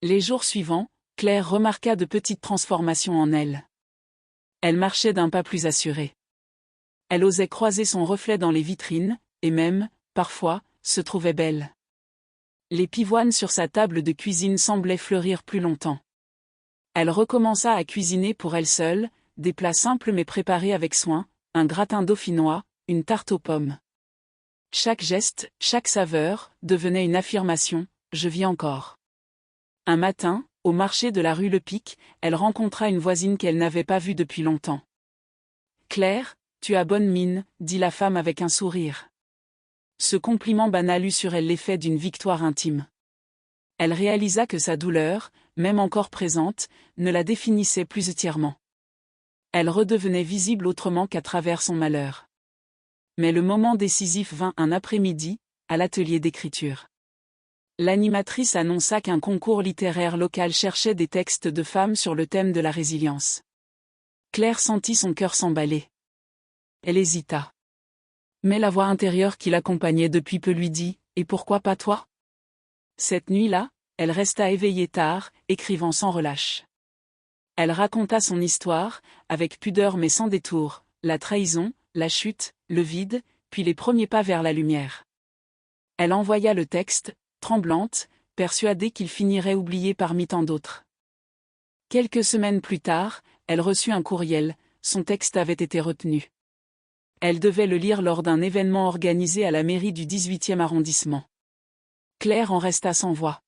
Les jours suivants, Claire remarqua de petites transformations en elle. Elle marchait d'un pas plus assuré. Elle osait croiser son reflet dans les vitrines, et même, parfois, se trouvait belle. Les pivoines sur sa table de cuisine semblaient fleurir plus longtemps. Elle recommença à cuisiner pour elle seule, des plats simples mais préparés avec soin, un gratin dauphinois, une tarte aux pommes. Chaque geste, chaque saveur, devenait une affirmation, je vis encore. Un matin, au marché de la rue Le Pic, elle rencontra une voisine qu'elle n'avait pas vue depuis longtemps. « Claire, tu as bonne mine, » dit la femme avec un sourire. Ce compliment banal eut sur elle l'effet d'une victoire intime. Elle réalisa que sa douleur, même encore présente, ne la définissait plus entièrement. Elle redevenait visible autrement qu'à travers son malheur. Mais le moment décisif vint un après-midi, à l'atelier d'écriture. L'animatrice annonça qu'un concours littéraire local cherchait des textes de femmes sur le thème de la résilience. Claire sentit son cœur s'emballer. Elle hésita. Mais la voix intérieure qui l'accompagnait depuis peu lui dit « Et pourquoi pas toi ?» Cette nuit-là, elle resta éveillée tard, écrivant sans relâche. Elle raconta son histoire, avec pudeur mais sans détour, la trahison, la chute, le vide, puis les premiers pas vers la lumière. Elle envoya le texte, tremblante, persuadée qu'il finirait oublié parmi tant d'autres. Quelques semaines plus tard, elle reçut un courriel, son texte avait été retenu. Elle devait le lire lors d'un événement organisé à la mairie du 18e arrondissement. Claire en resta sans voix.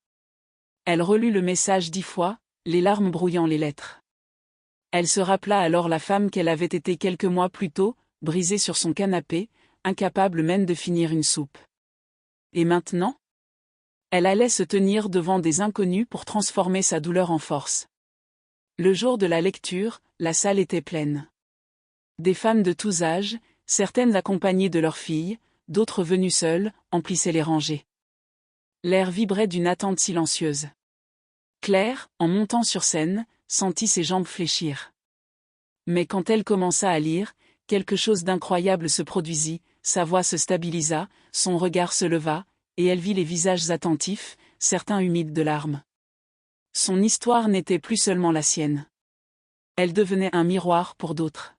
Elle relut le message 10 fois, les larmes brouillant les lettres. Elle se rappela alors la femme qu'elle avait été quelques mois plus tôt, brisée sur son canapé, incapable même de finir une soupe. Et maintenant ? Elle allait se tenir devant des inconnus pour transformer sa douleur en force. Le jour de la lecture, la salle était pleine. Des femmes de tous âges, certaines accompagnées de leurs filles, d'autres venues seules, emplissaient les rangées. L'air vibrait d'une attente silencieuse. Claire, en montant sur scène, sentit ses jambes fléchir. Mais quand elle commença à lire, quelque chose d'incroyable se produisit, sa voix se stabilisa, son regard se leva, et elle vit les visages attentifs, certains humides de larmes. Son histoire n'était plus seulement la sienne. Elle devenait un miroir pour d'autres.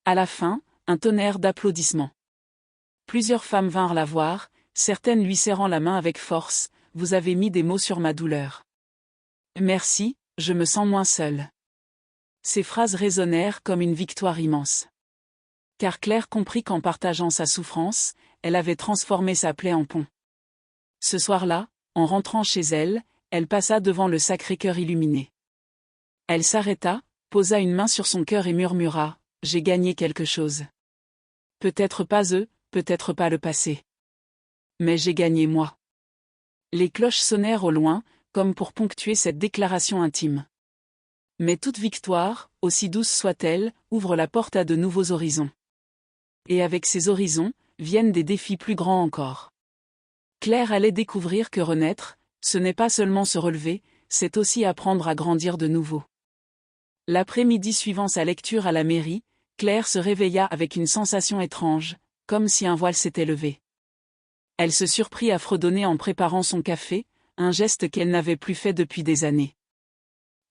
À la fin, un tonnerre d'applaudissements. Plusieurs femmes vinrent la voir, certaines lui serrant la main avec force, « Vous avez mis des mots sur ma douleur. » « Merci, je me sens moins seule. » Ces phrases résonnèrent comme une victoire immense. Car Claire comprit qu'en partageant sa souffrance, elle avait transformé sa plaie en pont. Ce soir-là, en rentrant chez elle, elle passa devant le Sacré-Cœur illuminé. Elle s'arrêta, posa une main sur son cœur et murmura « J'ai gagné quelque chose. Peut-être pas eux, peut-être pas le passé. Mais j'ai gagné moi. » Les cloches sonnèrent au loin, comme pour ponctuer cette déclaration intime. Mais toute victoire, aussi douce soit-elle, ouvre la porte à de nouveaux horizons. Et avec ces horizons, viennent des défis plus grands encore. Claire allait découvrir que renaître, ce n'est pas seulement se relever, c'est aussi apprendre à grandir de nouveau. L'après-midi suivant sa lecture à la mairie, Claire se réveilla avec une sensation étrange, comme si un voile s'était levé. Elle se surprit à fredonner en préparant son café, un geste qu'elle n'avait plus fait depuis des années.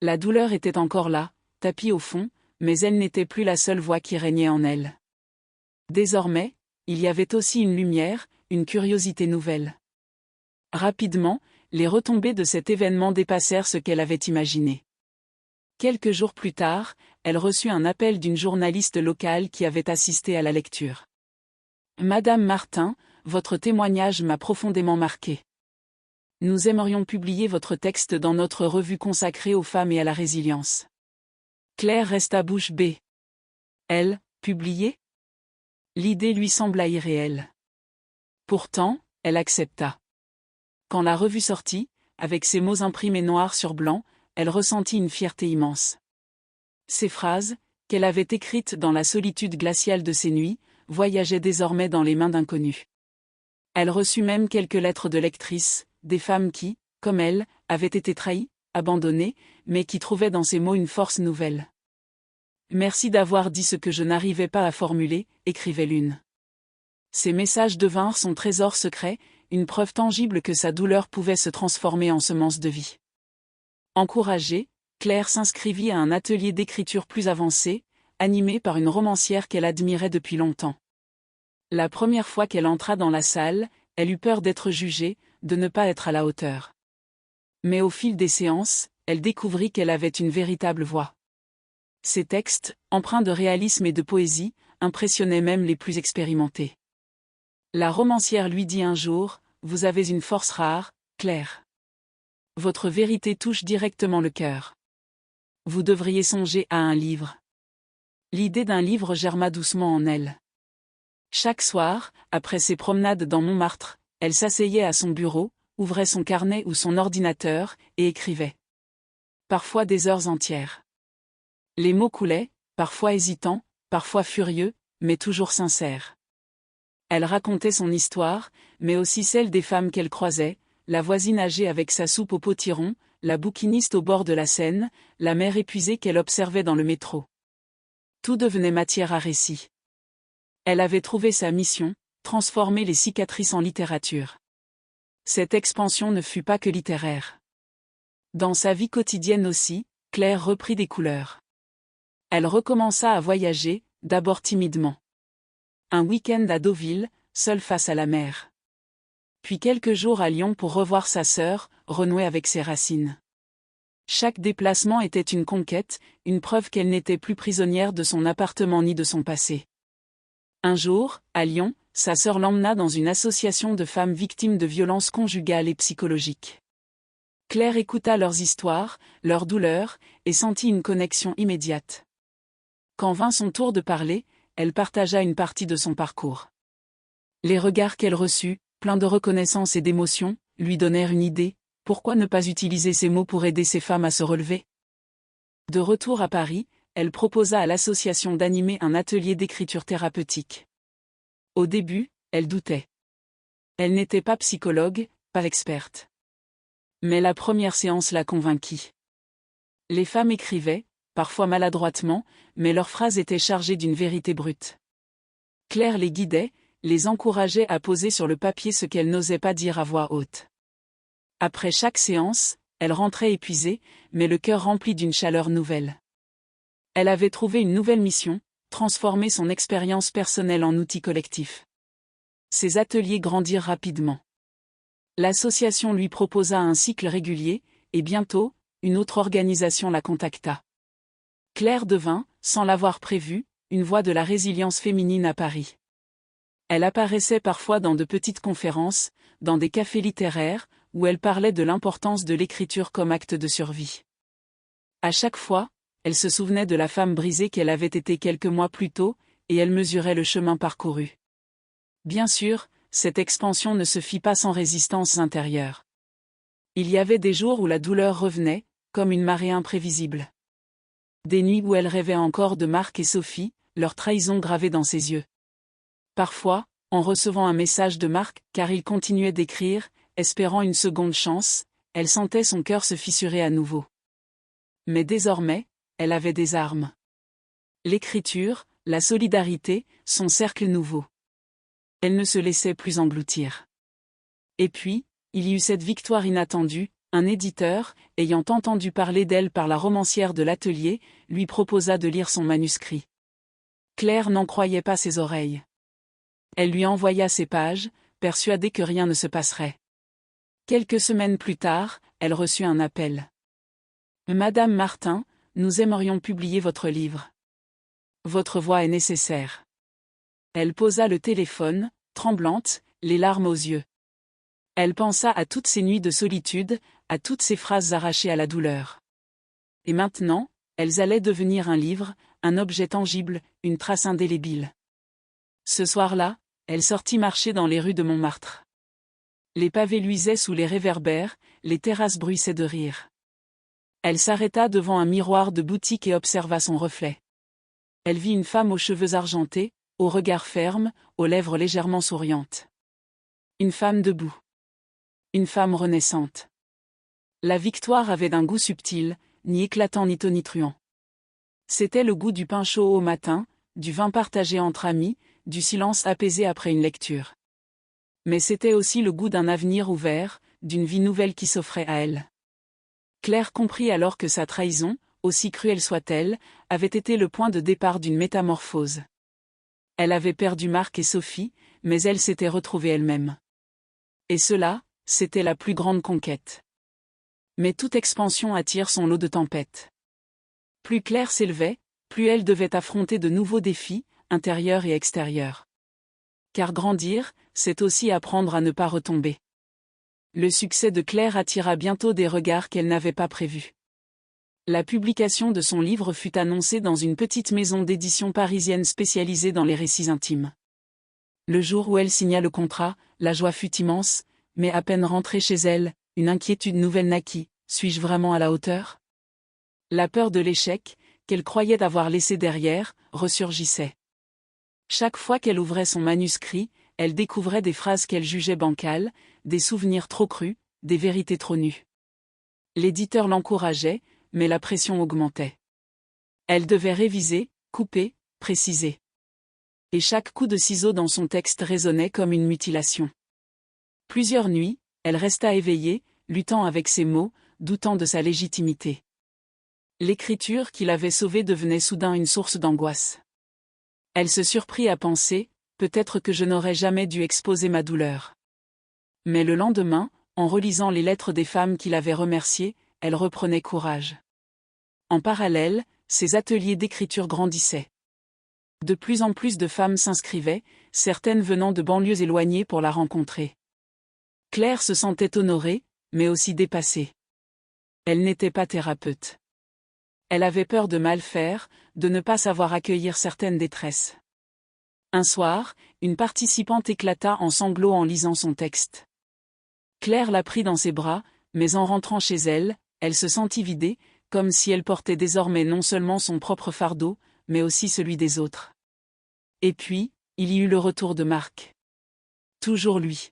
La douleur était encore là, tapie au fond, mais elle n'était plus la seule voix qui régnait en elle. Désormais, il y avait aussi une lumière, une curiosité nouvelle. Rapidement, les retombées de cet événement dépassèrent ce qu'elle avait imaginé. Quelques jours plus tard, elle reçut un appel d'une journaliste locale qui avait assisté à la lecture. « Madame Martin, votre témoignage m'a profondément marqué. Nous aimerions publier votre texte dans notre revue consacrée aux femmes et à la résilience. » Claire resta bouche bée. Elle, publier ? L'idée lui sembla irréelle. Pourtant, elle accepta. Quand la revue sortit, avec ces mots imprimés noir sur blanc, elle ressentit une fierté immense. Ces phrases, qu'elle avait écrites dans la solitude glaciale de ses nuits, voyageaient désormais dans les mains d'inconnus. Elle reçut même quelques lettres de lectrices, des femmes qui, comme elle, avaient été trahies, abandonnées, mais qui trouvaient dans ces mots une force nouvelle. « Merci d'avoir dit ce que je n'arrivais pas à formuler », écrivait l'une. Ces messages devinrent son trésor secret, une preuve tangible que sa douleur pouvait se transformer en semence de vie. Encouragée, Claire s'inscrivit à un atelier d'écriture plus avancé, animé par une romancière qu'elle admirait depuis longtemps. La première fois qu'elle entra dans la salle, elle eut peur d'être jugée, de ne pas être à la hauteur. Mais au fil des séances, elle découvrit qu'elle avait une véritable voix. Ses textes, empreints de réalisme et de poésie, impressionnaient même les plus expérimentés. La romancière lui dit un jour, « Vous avez une force rare, Claire. Votre vérité touche directement le cœur. Vous devriez songer à un livre. » L'idée d'un livre germa doucement en elle. Chaque soir, après ses promenades dans Montmartre, elle s'asseyait à son bureau, ouvrait son carnet ou son ordinateur, et écrivait. Parfois des heures entières. Les mots coulaient, parfois hésitants, parfois furieux, mais toujours sincères. Elle racontait son histoire, mais aussi celle des femmes qu'elle croisait, la voisine âgée avec sa soupe au potiron, la bouquiniste au bord de la Seine, la mère épuisée qu'elle observait dans le métro. Tout devenait matière à récit. Elle avait trouvé sa mission, transformer les cicatrices en littérature. Cette expansion ne fut pas que littéraire. Dans sa vie quotidienne aussi, Claire reprit des couleurs. Elle recommença à voyager, d'abord timidement. Un week-end à Deauville, seule face à la mer. Puis quelques jours à Lyon pour revoir sa sœur, renouer avec ses racines. Chaque déplacement était une conquête, une preuve qu'elle n'était plus prisonnière de son appartement ni de son passé. Un jour, à Lyon, sa sœur l'emmena dans une association de femmes victimes de violences conjugales et psychologiques. Claire écouta leurs histoires, leurs douleurs, et sentit une connexion immédiate. Quand vint son tour de parler, elle partagea une partie de son parcours. Les regards qu'elle reçut, pleins de reconnaissance et d'émotion, lui donnèrent une idée, pourquoi ne pas utiliser ces mots pour aider ces femmes à se relever ? De retour à Paris, elle proposa à l'association d'animer un atelier d'écriture thérapeutique. Au début, elle doutait. Elle n'était pas psychologue, pas experte. Mais la première séance la convainquit. Les femmes écrivaient, parfois maladroitement, mais leurs phrases étaient chargées d'une vérité brute. Claire les guidait, les encourageait à poser sur le papier ce qu'elles n'osaient pas dire à voix haute. Après chaque séance, elle rentrait épuisée, mais le cœur rempli d'une chaleur nouvelle. Elle avait trouvé une nouvelle mission, transformer son expérience personnelle en outil collectif. Ses ateliers grandirent rapidement. L'association lui proposa un cycle régulier, et bientôt, une autre organisation la contacta. Claire devint, sans l'avoir prévu, une voix de la résilience féminine à Paris. Elle apparaissait parfois dans de petites conférences, dans des cafés littéraires, où elle parlait de l'importance de l'écriture comme acte de survie. À chaque fois, elle se souvenait de la femme brisée qu'elle avait été quelques mois plus tôt, et elle mesurait le chemin parcouru. Bien sûr, cette expansion ne se fit pas sans résistance intérieure. Il y avait des jours où la douleur revenait, comme une marée imprévisible. Des nuits où elle rêvait encore de Marc et Sophie, leur trahison gravée dans ses yeux. Parfois, en recevant un message de Marc, car il continuait d'écrire, espérant une seconde chance, elle sentait son cœur se fissurer à nouveau. Mais désormais, elle avait des armes. L'écriture, la solidarité, son cercle nouveau. Elle ne se laissait plus engloutir. Et puis, il y eut cette victoire inattendue, un éditeur, ayant entendu parler d'elle par la romancière de l'atelier, lui proposa de lire son manuscrit. Claire n'en croyait pas ses oreilles. Elle lui envoya ses pages, persuadée que rien ne se passerait. Quelques semaines plus tard, elle reçut un appel. « Madame Martin, nous aimerions publier votre livre. Votre voix est nécessaire. » Elle posa le téléphone, tremblante, les larmes aux yeux. Elle pensa à toutes ces nuits de solitude, à toutes ces phrases arrachées à la douleur. Et maintenant, elles allaient devenir un livre, un objet tangible, une trace indélébile. Ce soir-là, elle sortit marcher dans les rues de Montmartre. Les pavés luisaient sous les réverbères, les terrasses bruissaient de rire. Elle s'arrêta devant un miroir de boutique et observa son reflet. Elle vit une femme aux cheveux argentés, au regard ferme, aux lèvres légèrement souriantes. Une femme debout. Une femme renaissante. La victoire avait d'un goût subtil, ni éclatant ni tonitruant. C'était le goût du pain chaud au matin, du vin partagé entre amis, du silence apaisé après une lecture. Mais c'était aussi le goût d'un avenir ouvert, d'une vie nouvelle qui s'offrait à elle. Claire comprit alors que sa trahison, aussi cruelle soit-elle, avait été le point de départ d'une métamorphose. Elle avait perdu Marc et Sophie, mais elle s'était retrouvée elle-même. Et cela, c'était la plus grande conquête. Mais toute expansion attire son lot de tempêtes. Plus Claire s'élevait, plus elle devait affronter de nouveaux défis, intérieurs et extérieurs. Car grandir, c'est aussi apprendre à ne pas retomber. Le succès de Claire attira bientôt des regards qu'elle n'avait pas prévus. La publication de son livre fut annoncée dans une petite maison d'édition parisienne spécialisée dans les récits intimes. Le jour où elle signa le contrat, la joie fut immense, mais à peine rentrée chez elle, une inquiétude nouvelle naquit. Suis-je vraiment à la hauteur ? La peur de l'échec, qu'elle croyait avoir laissé derrière, ressurgissait. Chaque fois qu'elle ouvrait son manuscrit, elle découvrait des phrases qu'elle jugeait bancales, des souvenirs trop crus, des vérités trop nues. L'éditeur l'encourageait, mais la pression augmentait. Elle devait réviser, couper, préciser. Et chaque coup de ciseau dans son texte résonnait comme une mutilation. Plusieurs nuits, elle resta éveillée, luttant avec ses mots, doutant de sa légitimité. L'écriture qui l'avait sauvée devenait soudain une source d'angoisse. Elle se surprit à penser, peut-être que je n'aurais jamais dû exposer ma douleur. Mais le lendemain, en relisant les lettres des femmes qui l'avaient remerciée, elle reprenait courage. En parallèle, ses ateliers d'écriture grandissaient. De plus en plus de femmes s'inscrivaient, certaines venant de banlieues éloignées pour la rencontrer. Claire se sentait honorée, mais aussi dépassée. Elle n'était pas thérapeute. Elle avait peur de mal faire, de ne pas savoir accueillir certaines détresses. Un soir, une participante éclata en sanglots en lisant son texte. Claire la prit dans ses bras, mais en rentrant chez elle, elle se sentit vidée, comme si elle portait désormais non seulement son propre fardeau, mais aussi celui des autres. Et puis, il y eut le retour de Marc. Toujours lui.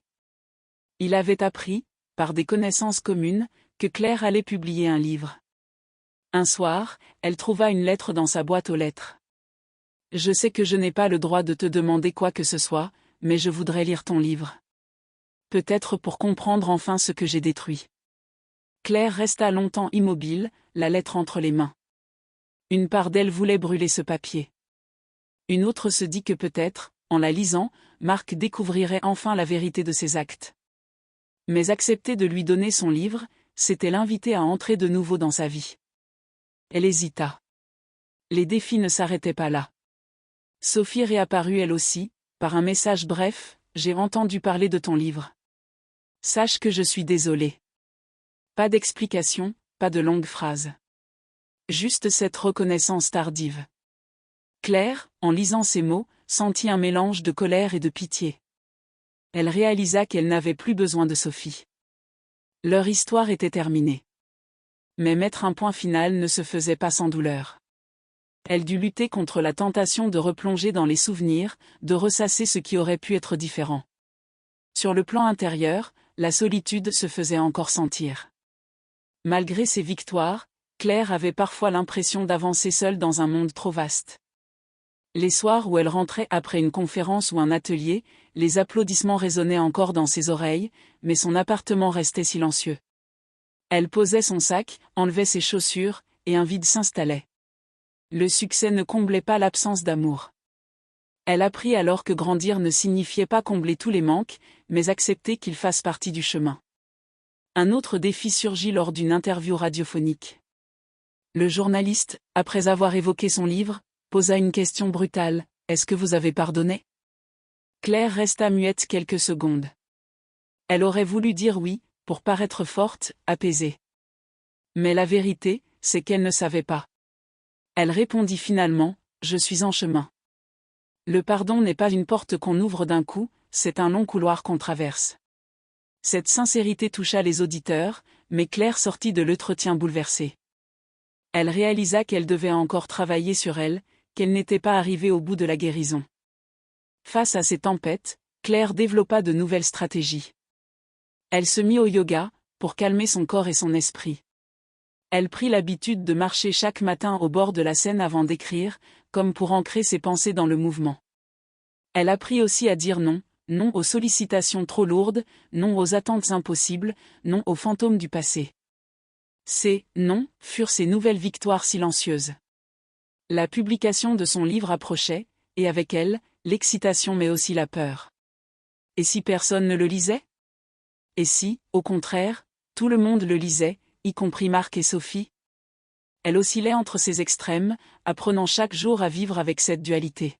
Il avait appris, par des connaissances communes, que Claire allait publier un livre. Un soir, elle trouva une lettre dans sa boîte aux lettres. « Je sais que je n'ai pas le droit de te demander quoi que ce soit, mais je voudrais lire ton livre. Peut-être pour comprendre enfin ce que j'ai détruit. » Claire resta longtemps immobile, la lettre entre les mains. Une part d'elle voulait brûler ce papier. Une autre se dit que peut-être, en la lisant, Marc découvrirait enfin la vérité de ses actes. Mais accepter de lui donner son livre, c'était l'inviter à entrer de nouveau dans sa vie. Elle hésita. Les défis ne s'arrêtaient pas là. Sophie réapparut elle aussi, par un message bref, « J'ai entendu parler de ton livre. Sache que je suis désolée. » Pas d'explication, pas de longues phrases. Juste cette reconnaissance tardive. Claire, en lisant ces mots, sentit un mélange de colère et de pitié. Elle réalisa qu'elle n'avait plus besoin de Sophie. Leur histoire était terminée. Mais mettre un point final ne se faisait pas sans douleur. Elle dut lutter contre la tentation de replonger dans les souvenirs, de ressasser ce qui aurait pu être différent. Sur le plan intérieur, la solitude se faisait encore sentir. Malgré ses victoires, Claire avait parfois l'impression d'avancer seule dans un monde trop vaste. Les soirs où elle rentrait après une conférence ou un atelier, les applaudissements résonnaient encore dans ses oreilles, mais son appartement restait silencieux. Elle posait son sac, enlevait ses chaussures, et un vide s'installait. Le succès ne comblait pas l'absence d'amour. Elle apprit alors que grandir ne signifiait pas combler tous les manques, mais accepter qu'ils fassent partie du chemin. Un autre défi surgit lors d'une interview radiophonique. Le journaliste, après avoir évoqué son livre, posa une question brutale: « Est-ce que vous avez pardonné ?» Claire resta muette quelques secondes. Elle aurait voulu dire oui, pour paraître forte, apaisée. Mais la vérité, c'est qu'elle ne savait pas. Elle répondit finalement: « Je suis en chemin. » Le pardon n'est pas une porte qu'on ouvre d'un coup, c'est un long couloir qu'on traverse. Cette sincérité toucha les auditeurs, mais Claire sortit de l'entretien bouleversée. Elle réalisa qu'elle devait encore travailler sur elle, qu'elle n'était pas arrivée au bout de la guérison. Face à ces tempêtes, Claire développa de nouvelles stratégies. Elle se mit au yoga, pour calmer son corps et son esprit. Elle prit l'habitude de marcher chaque matin au bord de la Seine avant d'écrire, comme pour ancrer ses pensées dans le mouvement. Elle apprit aussi à dire non, non aux sollicitations trop lourdes, non aux attentes impossibles, non aux fantômes du passé. Ces « non » furent ses nouvelles victoires silencieuses. La publication de son livre approchait, et avec elle, l'excitation mais aussi la peur. Et si personne ne le lisait ? Et si, au contraire, tout le monde le lisait, y compris Marc et Sophie ? Elle oscillait entre ces extrêmes, apprenant chaque jour à vivre avec cette dualité.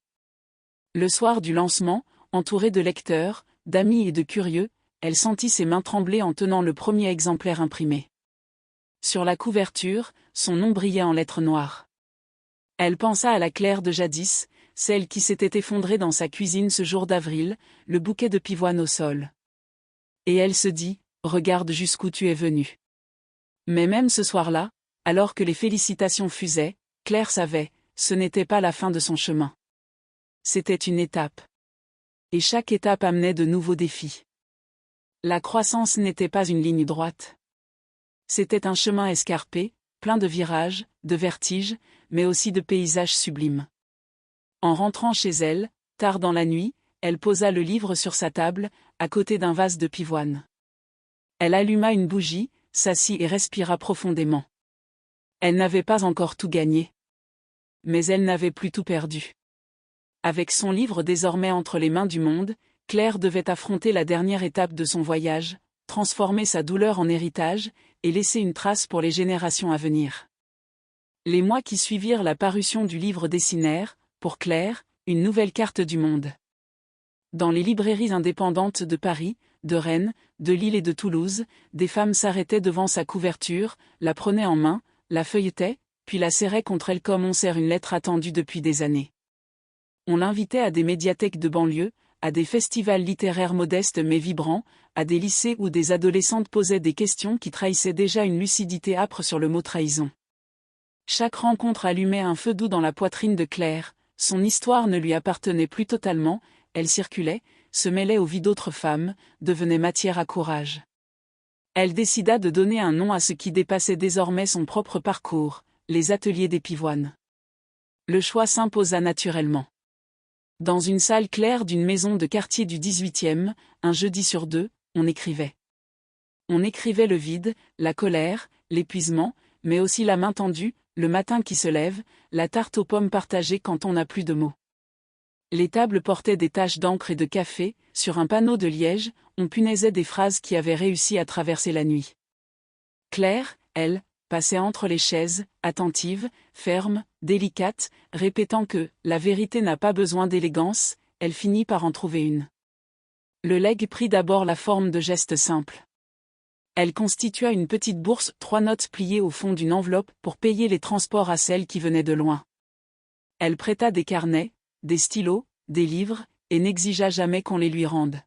Le soir du lancement, entourée de lecteurs, d'amis et de curieux, elle sentit ses mains trembler en tenant le premier exemplaire imprimé. Sur la couverture, son nom brillait en lettres noires. Elle pensa à la Claire de jadis, celle qui s'était effondrée dans sa cuisine ce jour d'avril, le bouquet de pivoine au sol. Et elle se dit: « Regarde jusqu'où tu es venue. » Mais même ce soir-là, alors que les félicitations fusaient, Claire savait, ce n'était pas la fin de son chemin. C'était une étape. Et chaque étape amenait de nouveaux défis. La croissance n'était pas une ligne droite. C'était un chemin escarpé, plein de virages, de vertiges, mais aussi de paysages sublimes. En rentrant chez elle, tard dans la nuit, elle posa le livre sur sa table, à côté d'un vase de pivoine. Elle alluma une bougie, s'assit et respira profondément. Elle n'avait pas encore tout gagné. Mais elle n'avait plus tout perdu. Avec son livre désormais entre les mains du monde, Claire devait affronter la dernière étape de son voyage, transformer sa douleur en héritage, et laisser une trace pour les générations à venir. Les mois qui suivirent la parution du livre dessinèrent, pour Claire, une nouvelle carte du monde. Dans les librairies indépendantes de Paris, de Rennes, de Lille et de Toulouse, des femmes s'arrêtaient devant sa couverture, la prenaient en main, la feuilletaient, puis la serraient contre elle comme on serre une lettre attendue depuis des années. On l'invitait à des médiathèques de banlieue, à des festivals littéraires modestes mais vibrants, à des lycées où des adolescentes posaient des questions qui trahissaient déjà une lucidité âpre sur le mot trahison. Chaque rencontre allumait un feu doux dans la poitrine de Claire, son histoire ne lui appartenait plus totalement, elle circulait, se mêlait aux vies d'autres femmes, devenait matière à courage. Elle décida de donner un nom à ce qui dépassait désormais son propre parcours, les ateliers des pivoines. Le choix s'imposa naturellement. Dans une salle claire d'une maison de quartier du 18e, un jeudi sur deux, on écrivait. On écrivait le vide, la colère, l'épuisement, mais aussi la main tendue, le matin qui se lève, la tarte aux pommes partagée quand on n'a plus de mots. Les tables portaient des taches d'encre et de café, sur un panneau de liège, on punaisait des phrases qui avaient réussi à traverser la nuit. Claire, elle, passait entre les chaises, attentive, ferme, délicate, répétant que « la vérité n'a pas besoin d'élégance », elle finit par en trouver une. Le legs prit d'abord la forme de gestes simples. Elle constitua une petite bourse, 3 notes pliées au fond d'une enveloppe pour payer les transports à celles qui venaient de loin. Elle prêta des carnets, des stylos, des livres, et n'exigea jamais qu'on les lui rende.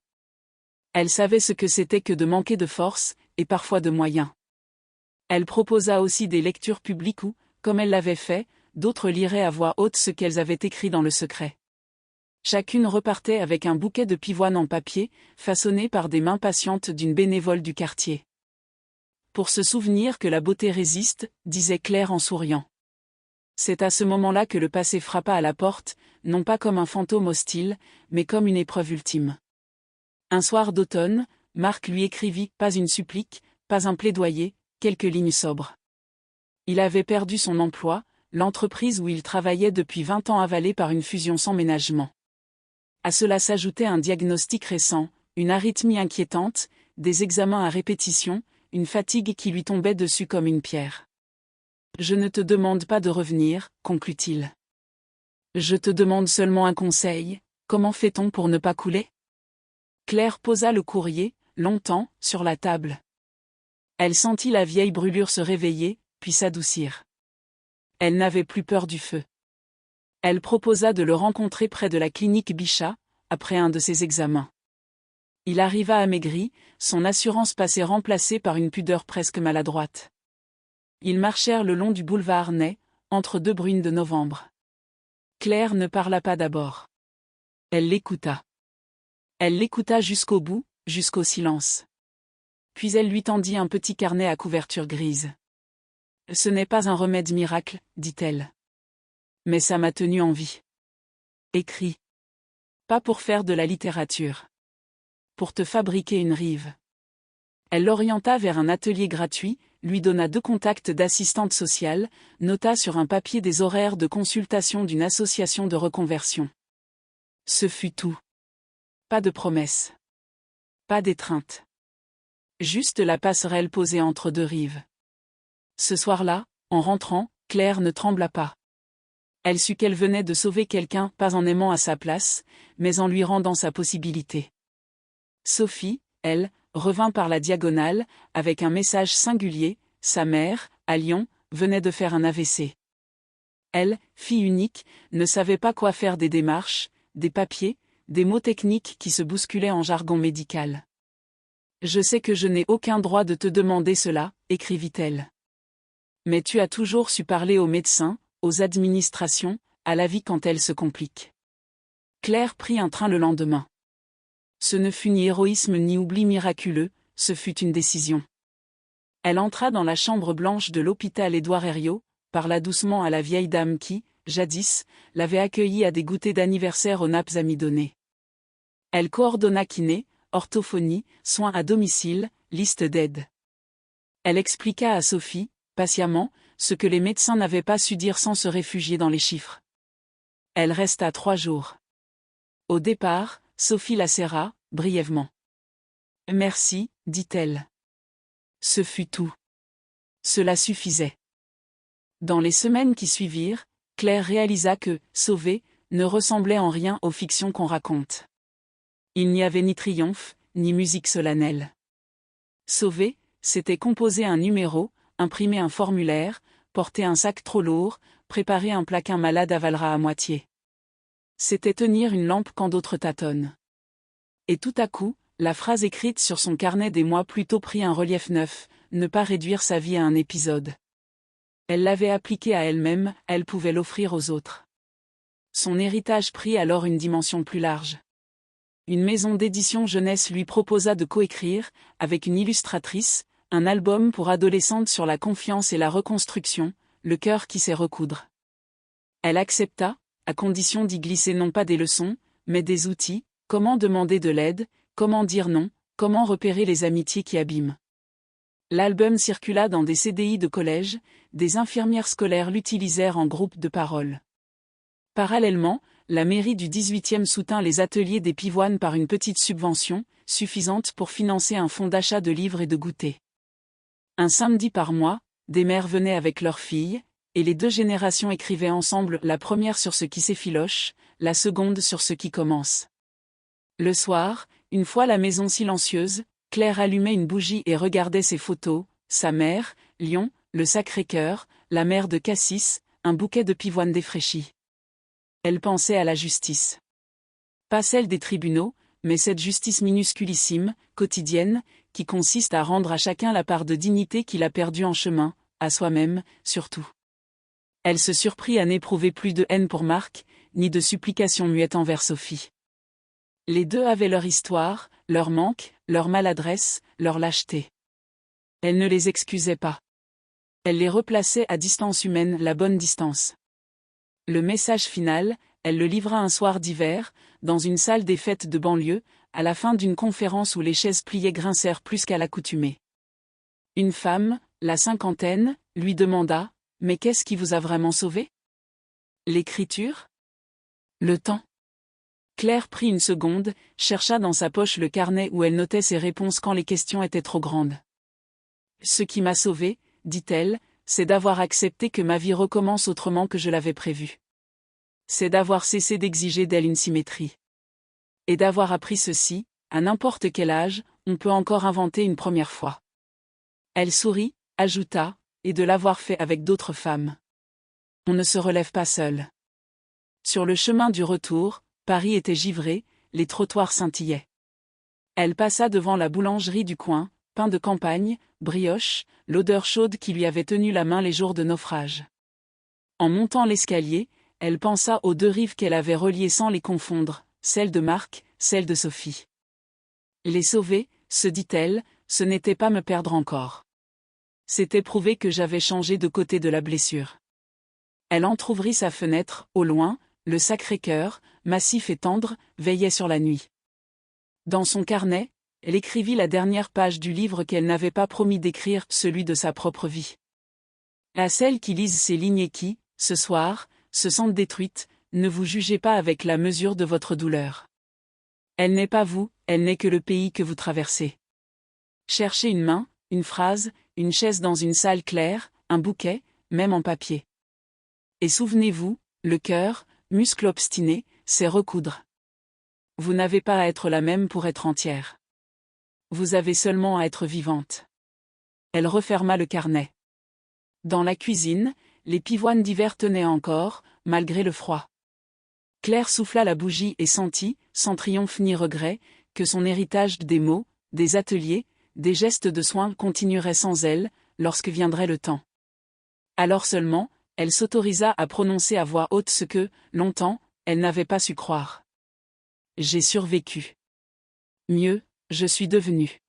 Elle savait ce que c'était que de manquer de force, et parfois de moyens. Elle proposa aussi des lectures publiques où, comme elle l'avait fait, d'autres liraient à voix haute ce qu'elles avaient écrit dans le secret. Chacune repartait avec un bouquet de pivoine en papier, façonné par des mains patientes d'une bénévole du quartier. Pour se souvenir que la beauté résiste, disait Claire en souriant. C'est à ce moment-là que le passé frappa à la porte, non pas comme un fantôme hostile, mais comme une épreuve ultime. Un soir d'automne, Marc lui écrivit, pas une supplique, pas un plaidoyer, quelques lignes sobres. Il avait perdu son emploi, l'entreprise où il travaillait depuis 20 ans avalée par une fusion sans ménagement. À cela s'ajoutait un diagnostic récent, une arythmie inquiétante, des examens à répétition, une fatigue qui lui tombait dessus comme une pierre. « Je ne te demande pas de revenir, conclut-il. Je te demande seulement un conseil, comment fait-on pour ne pas couler ?» Claire posa le courrier, longtemps, sur la table. Elle sentit la vieille brûlure se réveiller, puis s'adoucir. Elle n'avait plus peur du feu. Elle proposa de le rencontrer près de la clinique Bichat, après un de ses examens. Il arriva amaigri, son assurance passée remplacée par une pudeur presque maladroite. Ils marchèrent le long du boulevard Ney, entre deux bruines de novembre. Claire ne parla pas d'abord. Elle l'écouta. Elle l'écouta jusqu'au bout, jusqu'au silence. Puis elle lui tendit un petit carnet à couverture grise. « Ce n'est pas un remède miracle, dit-elle. Mais ça m'a tenu en vie. Écris. Pas pour faire de la littérature. Pour te fabriquer une rive. » Elle l'orienta vers un atelier gratuit, lui donna 2 contacts d'assistantes sociales, nota sur un papier des horaires de consultation d'une association de reconversion. Ce fut tout. Pas de promesses. Pas d'étreinte. Juste la passerelle posée entre 2 rives. Ce soir-là, en rentrant, Claire ne trembla pas. Elle sut qu'elle venait de sauver quelqu'un, pas en aimant à sa place, mais en lui rendant sa possibilité. Sophie, elle, revint par la diagonale, avec un message singulier, sa mère, à Lyon, venait de faire un AVC. Elle, fille unique, ne savait pas quoi faire des démarches, des papiers, des mots techniques qui se bousculaient en jargon médical. « Je sais que je n'ai aucun droit de te demander cela, écrivit-elle. Mais tu as toujours su parler aux médecins, aux administrations, à la vie quand elle se complique. » Claire prit un train le lendemain. Ce ne fut ni héroïsme ni oubli miraculeux, ce fut une décision. Elle entra dans la chambre blanche de l'hôpital Édouard Herriot, parla doucement à la vieille dame qui, jadis, l'avait accueillie à des goûters d'anniversaire aux nappes amidonnées. Elle coordonna kiné, orthophonie, soins à domicile, liste d'aide. Elle expliqua à Sophie, patiemment, ce que les médecins n'avaient pas su dire sans se réfugier dans les chiffres. Elle resta 3 jours. Au départ, Sophie la serra, brièvement. « Merci, dit-elle. » Ce fut tout. Cela suffisait. Dans les semaines qui suivirent, Claire réalisa que « Sauver » ne ressemblait en rien aux fictions qu'on raconte. Il n'y avait ni triomphe, ni musique solennelle. Sauver, c'était composer un numéro, imprimer un formulaire, porter un sac trop lourd, préparer un plat qu'un malade avalera à moitié. C'était tenir une lampe quand d'autres tâtonnent. Et tout à coup, la phrase écrite sur son carnet des mois plus tôt prit un relief neuf, ne pas réduire sa vie à un épisode. Elle l'avait appliquée à elle-même, elle pouvait l'offrir aux autres. Son héritage prit alors une dimension plus large. Une maison d'édition jeunesse lui proposa de coécrire, avec une illustratrice, un album pour adolescentes sur la confiance et la reconstruction, le cœur qui sait recoudre. Elle accepta, à condition d'y glisser non pas des leçons, mais des outils, comment demander de l'aide, comment dire non, comment repérer les amitiés qui abîment. L'album circula dans des CDI de collège, des infirmières scolaires l'utilisèrent en groupe de parole. Parallèlement, la mairie du 18e soutint les ateliers des pivoines par une petite subvention, suffisante pour financer un fonds d'achat de livres et de goûters. Un samedi par mois, des mères venaient avec leurs filles, et les 2 générations écrivaient ensemble, la première sur ce qui s'effiloche, la seconde sur ce qui commence. Le soir, une fois la maison silencieuse, Claire allumait une bougie et regardait ses photos, sa mère, Lyon, le Sacré-Cœur, la mère de Cassis, un bouquet de pivoine défraîchi. Elle pensait à la justice. Pas celle des tribunaux, mais cette justice minusculissime, quotidienne, qui consiste à rendre à chacun la part de dignité qu'il a perdue en chemin, à soi-même, surtout. Elle se surprit à n'éprouver plus de haine pour Marc, ni de supplication muette envers Sophie. Les deux avaient leur histoire, leur manque, leur maladresse, leur lâcheté. Elle ne les excusait pas. Elle les replaçait à distance humaine, la bonne distance. Le message final, elle le livra un soir d'hiver, dans une salle des fêtes de banlieue, à la fin d'une conférence où les chaises pliées grincèrent plus qu'à l'accoutumée. Une femme, la cinquantaine, lui demanda « Mais qu'est-ce qui vous a vraiment sauvé ? L'écriture ? Le temps ?» Claire prit une seconde, chercha dans sa poche le carnet où elle notait ses réponses quand les questions étaient trop grandes. « Ce qui m'a sauvée, dit-elle, c'est d'avoir accepté que ma vie recommence autrement que je l'avais prévu. C'est d'avoir cessé d'exiger d'elle une symétrie. Et d'avoir appris ceci, à n'importe quel âge, on peut encore inventer une première fois. » Elle sourit, ajouta, et de l'avoir fait avec d'autres femmes. On ne se relève pas seul. Sur le chemin du retour, Paris était givré, les trottoirs scintillaient. Elle passa devant la boulangerie du coin, pain de campagne, brioche, l'odeur chaude qui lui avait tenu la main les jours de naufrage. En montant l'escalier, elle pensa aux deux rives qu'elle avait reliées sans les confondre, celle de Marc, celle de Sophie. Les sauver, se dit-elle, ce n'était pas me perdre encore. C'était prouver que j'avais changé de côté de la blessure. Elle entr'ouvrit sa fenêtre, au loin, le Sacré-Cœur, massif et tendre, veillait sur la nuit. Dans son carnet, elle écrivit la dernière page du livre qu'elle n'avait pas promis d'écrire, celui de sa propre vie. À celles qui lisent ces lignes et qui, ce soir, se sentent détruites, ne vous jugez pas avec la mesure de votre douleur. Elle n'est pas vous, elle n'est que le pays que vous traversez. Cherchez une main, une phrase, une chaise dans une salle claire, un bouquet, même en papier. Et souvenez-vous, le cœur, muscle obstiné, c'est recoudre. Vous n'avez pas à être la même pour être entière. Vous avez seulement à être vivante. Elle referma le carnet. Dans la cuisine, les pivoines d'hiver tenaient encore, malgré le froid. Claire souffla la bougie et sentit, sans triomphe ni regret, que son héritage des mots, des ateliers, des gestes de soins continuerait sans elle, lorsque viendrait le temps. Alors seulement, elle s'autorisa à prononcer à voix haute ce que, longtemps, elle n'avait pas su croire. J'ai survécu. Mieux, je suis devenue.